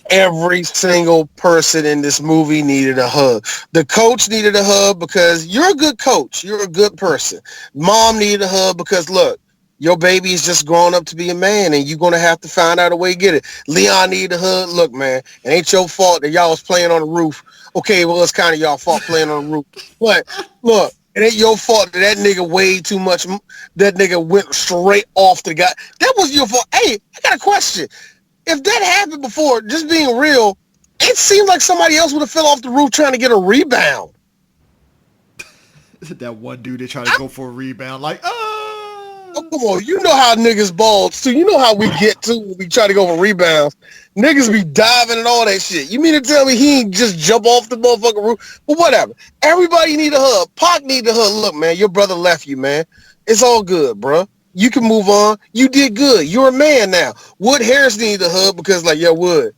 Every single person in this movie needed a hug. The coach needed a hug because you're a good coach. You're a good person. Mom needed a hug because, look, your baby is just growing up to be a man and you're going to have to find out a way to get it. Leon needed a hug. Look, man, it ain't your fault that y'all was playing on the roof. Okay, well, it's kind of y'all fault playing on the roof. But, look, it ain't your fault that nigga weighed too much. That nigga went straight off the guy. That was your fault. Hey, I got a question. If that happened before, just being real, it seems like somebody else would have fell off the roof trying to get a rebound. That one dude that tried to go for a rebound, like, oh, come on. You know how niggas ball, too. You know how we get to when we try to go for rebounds. Niggas be diving and all that shit. You mean to tell me he ain't just jump off the motherfucking roof? But whatever. Everybody need a hug. Pac need a hug. Look, man, your brother left you, man. It's all good, bro. You can move on. You did good. You're a man now. Wood Harris needs a hug because, like, yo, Wood,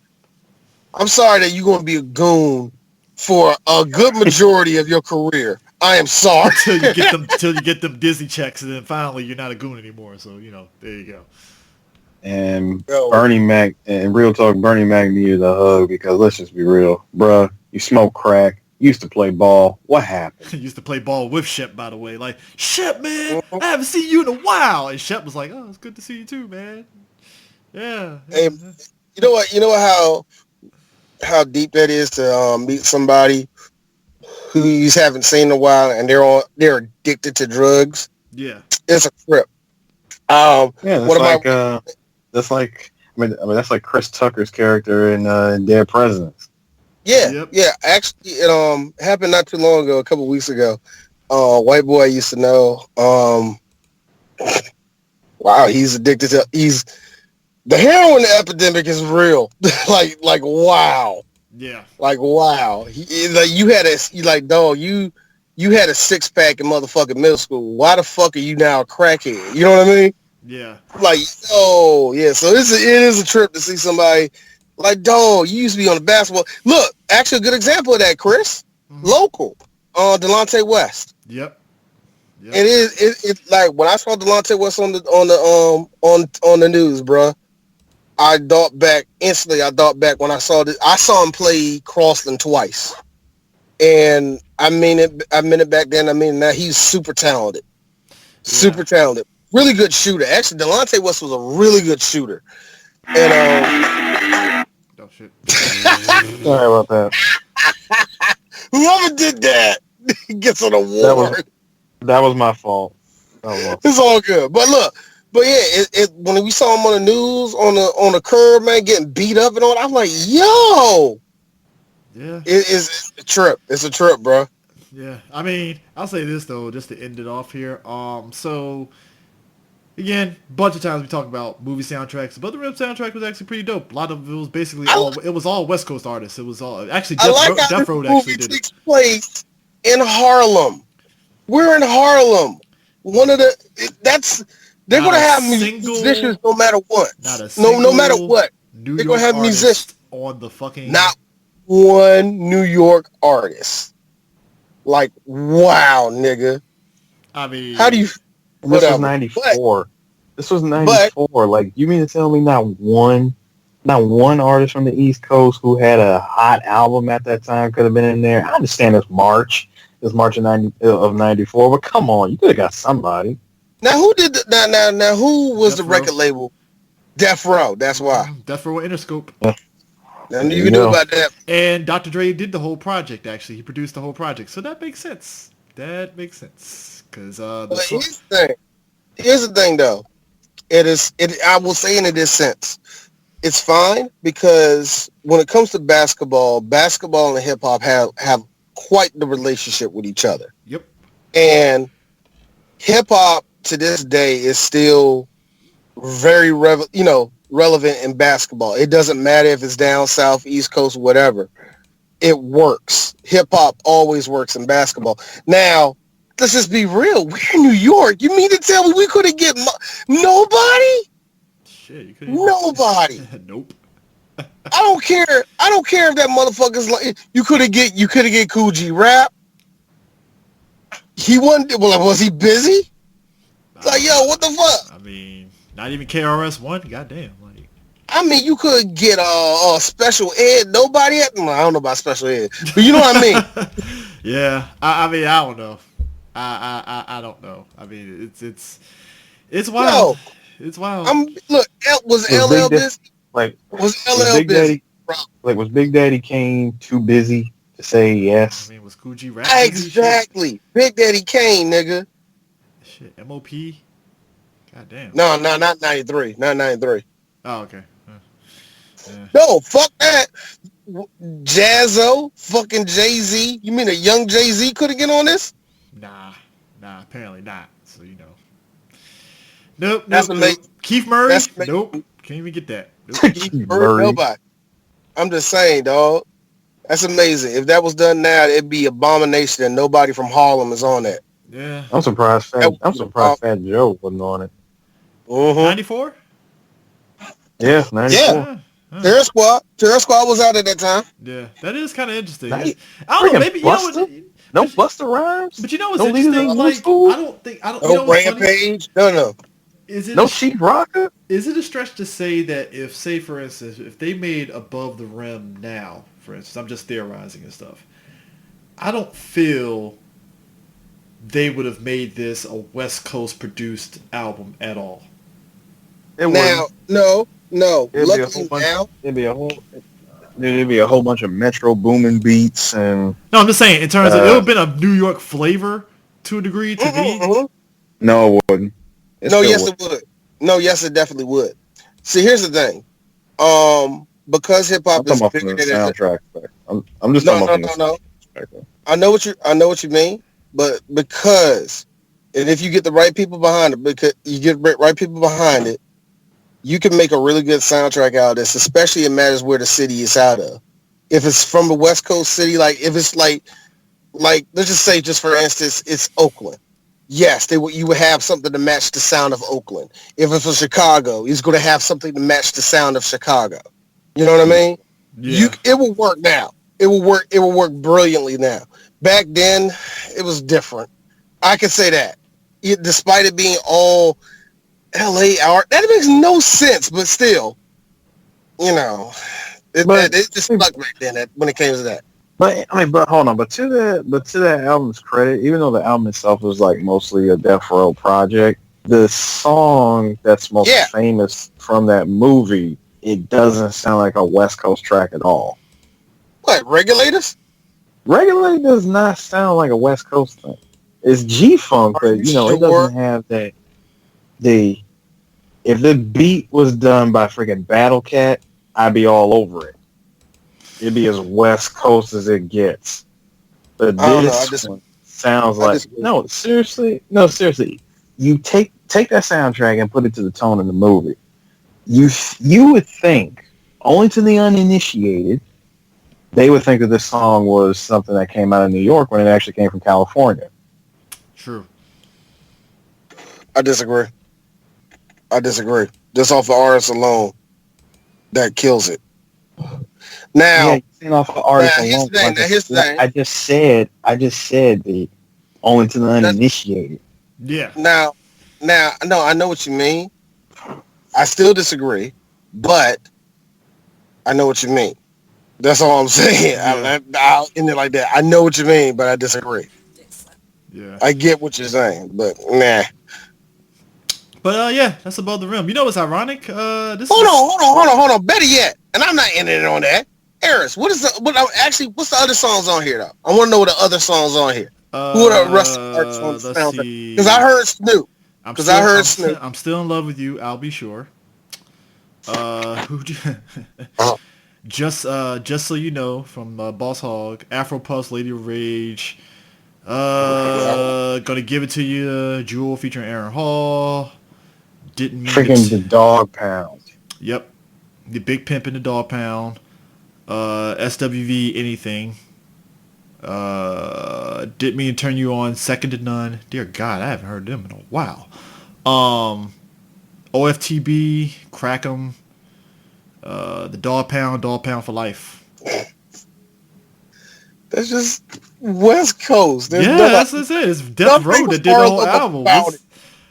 I'm sorry that you're going to be a goon for a good majority of your career. I am sorry. Until you get them Disney checks, and then finally you're not a goon anymore. So, there you go. And Bernie Mac, and real talk, Bernie Mac needed a hug because let's just be real. Bruh, you smoke crack. Used to play ball. What happened? Used to play ball with Shep, by the way. Like, Shep, man, I haven't seen you in a while. And Shep was like, oh, it's good to see you too, man. Yeah. Hey, you know what? You know how deep that is to meet somebody who you haven't seen in a while and they're addicted to drugs. Yeah. It's a trip. That's like Chris Tucker's character in Dead Presidents. Yeah, yep. Yeah. Actually, it happened not too long ago, a couple weeks ago. White boy I used to know. Wow, he's addicted to. The heroin epidemic is real. like wow. Yeah. Like wow. You had a 6-pack in motherfucking middle school. Why the fuck are you now a crackhead? You know what I mean? Yeah. Like, oh yeah. So it is a trip to see somebody. Like, dog, you used to be on the basketball. Look, actually a good example of that, Chris. Mm-hmm. Local. Delonte West. Yep. Yep. It is. It's like when I saw Delonte West on the news, bro. I thought back instantly. I thought back when I saw this. I saw him play Crossland twice, and I mean it. I meant it back then. I mean now. He's super talented. Super talented. Really good shooter. Actually, Delonte West was a really good shooter. And oh shit. Sorry about that. whoever did that gets an award. That was my fault. Oh, It's all good. But look, when we saw him on the news on the curb, man, getting beat up and all, I'm like, yo. Yeah. It's a trip. It's a trip, bro. Yeah. I mean, I'll say this though, just to end it off here. So again, bunch of times we talk about movie soundtracks, but the Rim soundtrack was actually pretty dope. A lot of it was basically all West Coast artists. It was all actually Death Row actually did it. Takes place in Harlem. We're in Harlem. They're gonna have musicians no matter what. No matter what. They're gonna have musicians on the fucking. Not one New York artist. Like, wow, nigga. I mean, how do you? This was 94. This was 94. Like, you mean to tell me not one artist from the East Coast who had a hot album at that time could have been in there? I understand it's March of 94, but come on, you could have got somebody. Now who did now who was the record label? Death Row. That's why. Death Row Interscope. Nothing you can do about that. And Dr. Dre did the whole project. Actually, he produced the whole project, so that makes sense. Because here's the thing, though. I will say in this sense, it's fine because when it comes to basketball and hip hop have quite the relationship with each other. Yep. And hip hop to this day is still very relevant in basketball. It doesn't matter if it's down south, East Coast, whatever. It works. Hip hop always works in basketball. Now, let's just be real. We're in New York. You mean to tell me we couldn't get nobody? Shit, you couldn't. Nobody. Nope. I don't care if that motherfucker's like you could have get Kool G Rap. He wasn't. Well, was he busy? Like, yo, what the fuck? I mean, not even KRS-One. Goddamn. Like, I mean, you could get a special ed. Nobody. I don't know about special ed, but you know what I mean. Yeah. I mean, I don't know. I don't know. I mean, it's wild. Yo, it's wild. Was LL busy? Was LL busy? Was Big Daddy Kane too busy to say yes? I mean, was Kool G Rap? Exactly. Big Daddy Kane, nigga. Shit, MOP. Goddamn. No, not 93. Not 93. Oh, okay. Yeah. No, fuck that. Jazzo, fucking Jay-Z. You mean a young Jay-Z couldn't get on this? Nah, apparently not. So, you know. Nope. Keith Murray? Nope. Can't even get that. Nope. Keith Murray, nobody. I'm just saying, dog. That's amazing. If that was done now, it'd be abomination and nobody from Harlem is on that. Yeah. I'm surprised Fat Joe wasn't on it. 94? Yeah, 94. Yeah. Terror Squad was out at that time. Yeah, that is kind of interesting. I don't know, maybe no Busta Rhymes. But you know what's interesting? Like, I don't. No Rampage. No. Is it no Chief Rocker? Is it a stretch to say that if, say, for instance, if they made Above the Rim now, for instance, I'm just theorizing and stuff, I don't feel they would have made this a West Coast produced album at all. No. Luckily now, there'd be a whole bunch of Metro Boomin beats and. No, I'm just saying in terms of it would have been a New York flavor to a degree to me. No, it wouldn't. It would. No, yes, it definitely would. See, here's the thing. Because hip hop is bigger than the soundtrack. I'm just talking about no. I know what you mean, but because, and if you get the right people behind it, because you get right people behind it, you can make a really good soundtrack out of this, especially it matters where the city is out of. If it's from a West Coast city, like if it's like let's just say, just for instance, it's Oakland. Yes, you would have something to match the sound of Oakland. If it's from Chicago, it's going to have something to match the sound of Chicago. You know what I mean? Yeah. It will work now. It will work brilliantly now. Back then, it was different. I can say that. despite it being all LA art, that makes no sense. But still, it just stuck back then when it came to that. But hold on. But to that album's credit, even though the album itself was like mostly a Death Row project, the song that's most famous from that movie, it doesn't sound like a West Coast track at all. What, Regulators? Regulators does not sound like a West Coast thing. It's G-Funk, but it doesn't have that. If the beat was done by freaking Battle Cat, I'd be all over it. It'd be as West Coast as it gets. But this one sounds like seriously. You take that soundtrack and put it to the tone of the movie. You would think, only to the uninitiated, they would think that this song was something that came out of New York when it actually came from California. True. I disagree. Just off the artist alone, that kills it. Now, off the artist alone. Here's the thing. I just said the only to the uninitiated. Yeah. Now, no, I know what you mean. I still disagree, but I know what you mean. That's all I'm saying. Yeah. I'll end it like that. I know what you mean, but I disagree. Yeah. I get what you're saying, but nah. But that's above the rim. You know what's ironic? Hold on. Better yet, and I'm not ending it on that. Harris, what's the other songs on here though? I want to know what the other songs on here. Who are the rest of the artists on the soundtrack? Because I heard Snoop. I'm still in love with you. I'll be sure. Just so you know, from Boss Hog, Afro Puffs, Lady Rage. Gonna give it to you. Jewel featuring Aaron Hall. Didn't mean freaking the Dog Pound. Yep, the Big Pimp in the Dog Pound. SWV anything. Didn't mean to turn you on. Second to None. Dear God, I haven't heard them in a while. OFTB, Crack 'em. The Dog Pound for life. That's just West Coast. That's what it is. It's Death Row that did the whole album.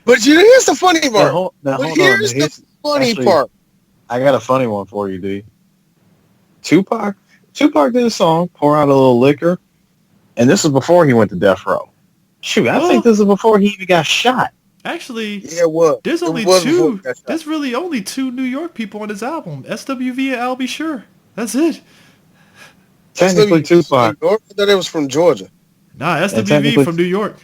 But here's the funny part. Here's the funny part. I got a funny one for you, D. Tupac did a song, Pour Out a Little Liquor, and this was before he went to Death Row. Shoot, I think this is before he even got shot. Actually, yeah, what? There's really only two New York people on this album, SWV and I'll Be Sure. That's it. Technically Tupac. I thought it was from Georgia. Nah, SWV from New York.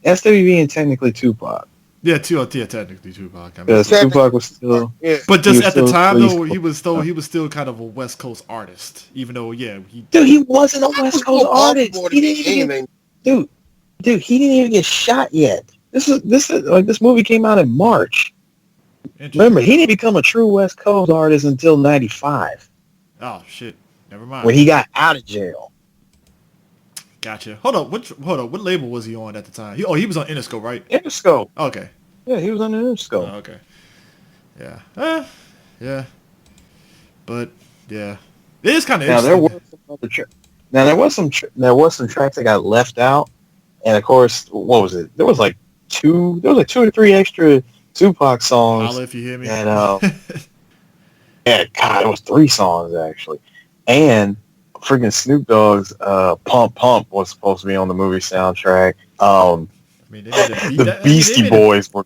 SWV and technically Tupac. Yeah, technically Tupac. Tupac was still. Yeah. But just at the time though, he was still kind of a West Coast artist. Even though, he wasn't a West Coast artist. He didn't even. Dude, he didn't even get shot yet. This movie came out in March. Remember, he didn't become a true West Coast artist until '95. Oh shit! Never mind. When he got out of jail. Gotcha. Hold on. What label was he on at the time? He was on Interscope, right? Interscope. Okay. Yeah, he was on Interscope. Oh, okay. Yeah. Yeah. But yeah, it is kind of interesting. There was some tracks that got left out, and of course, what was it? There was like two or three extra Tupac songs. Holla if you hear me. And yeah, God, it was 3 songs actually, and freaking Snoop Dogg's "Pump Pump" was supposed to be on the movie soundtrack. The Beastie Boys were.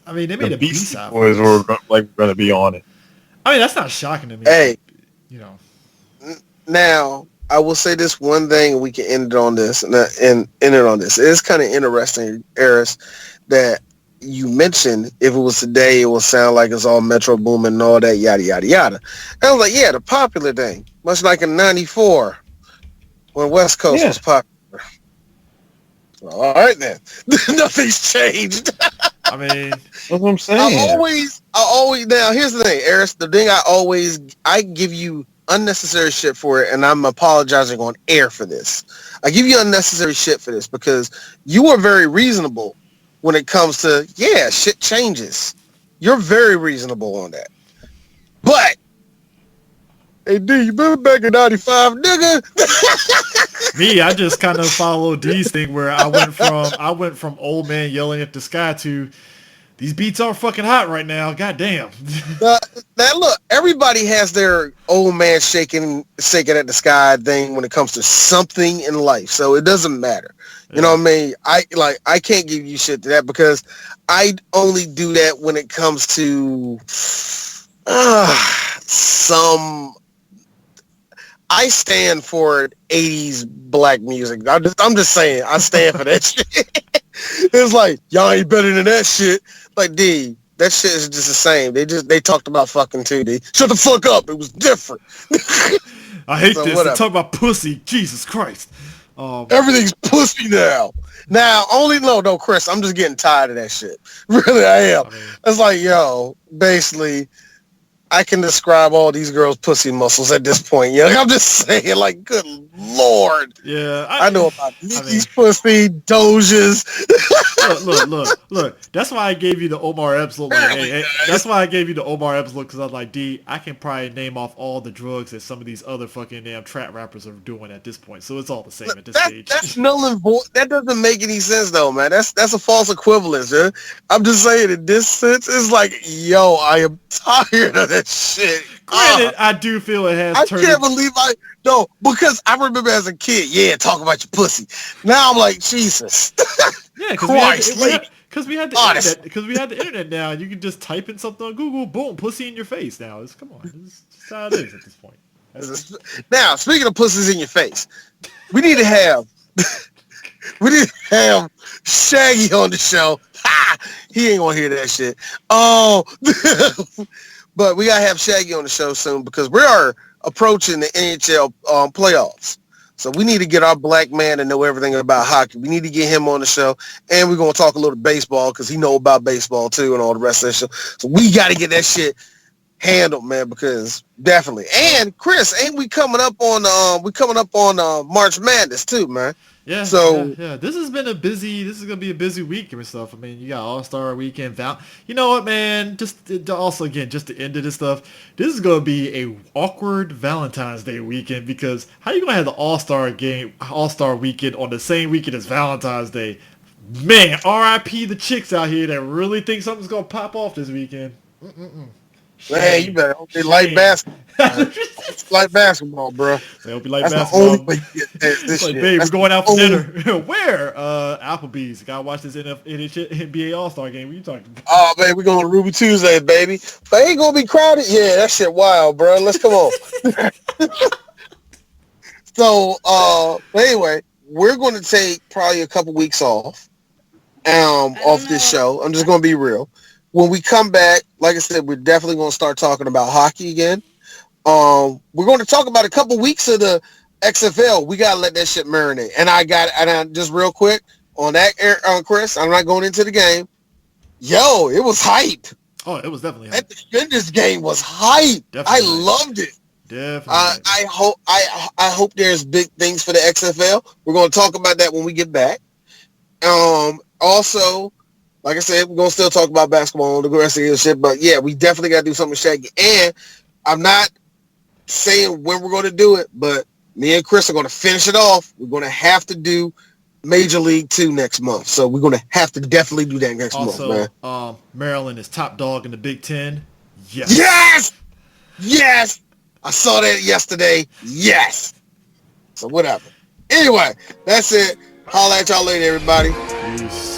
I mean, they made a Beastie Boys were going to be on it. I mean, that's not shocking to me. Hey, Now, I will say this one thing. We can end it on this, and end it on this. It's kind of interesting, Eris, that you mentioned if it was today, it would sound like it's all Metro Boomin and all that, yada yada yada. And I was like, yeah, the popular thing, much like in '94 when West Coast was popular. Well, all right then, nothing's changed. I mean, that's what I'm saying. I always. Now, here's the thing, Eris. The thing I give you unnecessary shit for it, and I'm apologizing on air for this. I give you unnecessary shit for this because you are very reasonable when it comes to, shit changes. You're very reasonable on that. But, hey, D, you remember back in '95, nigga? Me, I just kind of follow D's thing where I went from old man yelling at the sky to these beats are fucking hot right now. God damn. Now look, everybody has their old man shaking at the sky thing when it comes to something in life. So it doesn't matter. You know what I mean? I can't give you shit to that because I only do that when it comes to I stand for 80s black music. I'm just saying, I stand for that shit. It's like, y'all ain't better than that shit. Like, D, that shit is just the same. They talked about fucking too, D. Shut the fuck up. It was different. I hate this. They talk about pussy. Jesus Christ. Everything's pussy now. Now, no, Chris, I'm just getting tired of that shit. Really, I am. It's like, yo, basically, I can describe all these girls' pussy muscles at this point. You know, I'm just saying, like, good Lord. Yeah. I know about these pussy, Dojas. Look. That's why I gave you the Omar Epps look. That's why I gave you the Omar Epps look, because I was like, D, I can probably name off all the drugs that some of these other fucking damn trap rappers are doing at this point. So it's all the same at this stage. That's null and void. That doesn't make any sense, though, man. That's a false equivalence, man. I'm just saying, in this sense, it's like, yo, I am tired of that shit. Granted, I do feel it has. I can't believe because I remember as a kid, talk about your pussy. Now I'm like, Jesus. Yeah, because we had the internet. Because we had the internet now, and you can just type in something on Google, boom, pussy in your face. Now, come on, this is just how it is at this point. Now, speaking of pussies in your face, we need to have Shaggy on the show. Ha! He ain't gonna hear that shit. Oh, but we gotta have Shaggy on the show soon because we are approaching the NHL playoffs. So we need to get our black man to know everything about hockey. We need to get him on the show, and we're gonna talk a little baseball because he know about baseball too and all the rest of the show. So we got to get that shit handled, man, because definitely. And Chris, ain't we coming up on March Madness too, man? Yeah. So yeah. This is gonna be a busy week and stuff. I mean, you got All-Star Weekend. You know what, man? Just to end of this stuff, this is gonna be a awkward Valentine's Day weekend because how you gonna have the All-Star Weekend on the same weekend as Valentine's Day? Man, R.I.P. the chicks out here that really think something's gonna pop off this weekend. Man, you better hope they like basketball. It's like basketball, bro. They hope you like That's basketball. The only way you get this like, shit. babe, That's we're going out for only... dinner. Where? Applebee's. Gotta watch this NBA All-Star game. What you talking about? Oh, man, we're going to Ruby Tuesday, baby. But ain't going to be crowded? Yeah, that shit wild, bro. Let's come on. So, anyway, we're going to take probably a couple weeks off this show. I'm just going to be real. When we come back, like I said, we're definitely going to start talking about hockey again. We're going to talk about a couple weeks of the XFL. We got to let that shit marinate. And just real quick on that, Chris, I'm not going into the game. Yo, it was hype. Oh, it was definitely hype. That Defenders game was hype. I loved it. Definitely. I hope there's big things for the XFL. We're going to talk about that when we get back. Also, like I said, we're going to still talk about basketball and the rest of the shit. But, yeah, we definitely got to do something with Shaggy. And I'm not saying when we're going to do it, but me and Chris are going to finish it off. We're going to have to do Major League 2 next month. So we're going to have to definitely do that next month, man. Also, Maryland is top dog in the Big Ten. Yes! Yes! I saw that yesterday. Yes! So whatever. Anyway, that's it. Holla at y'all later, everybody. Peace.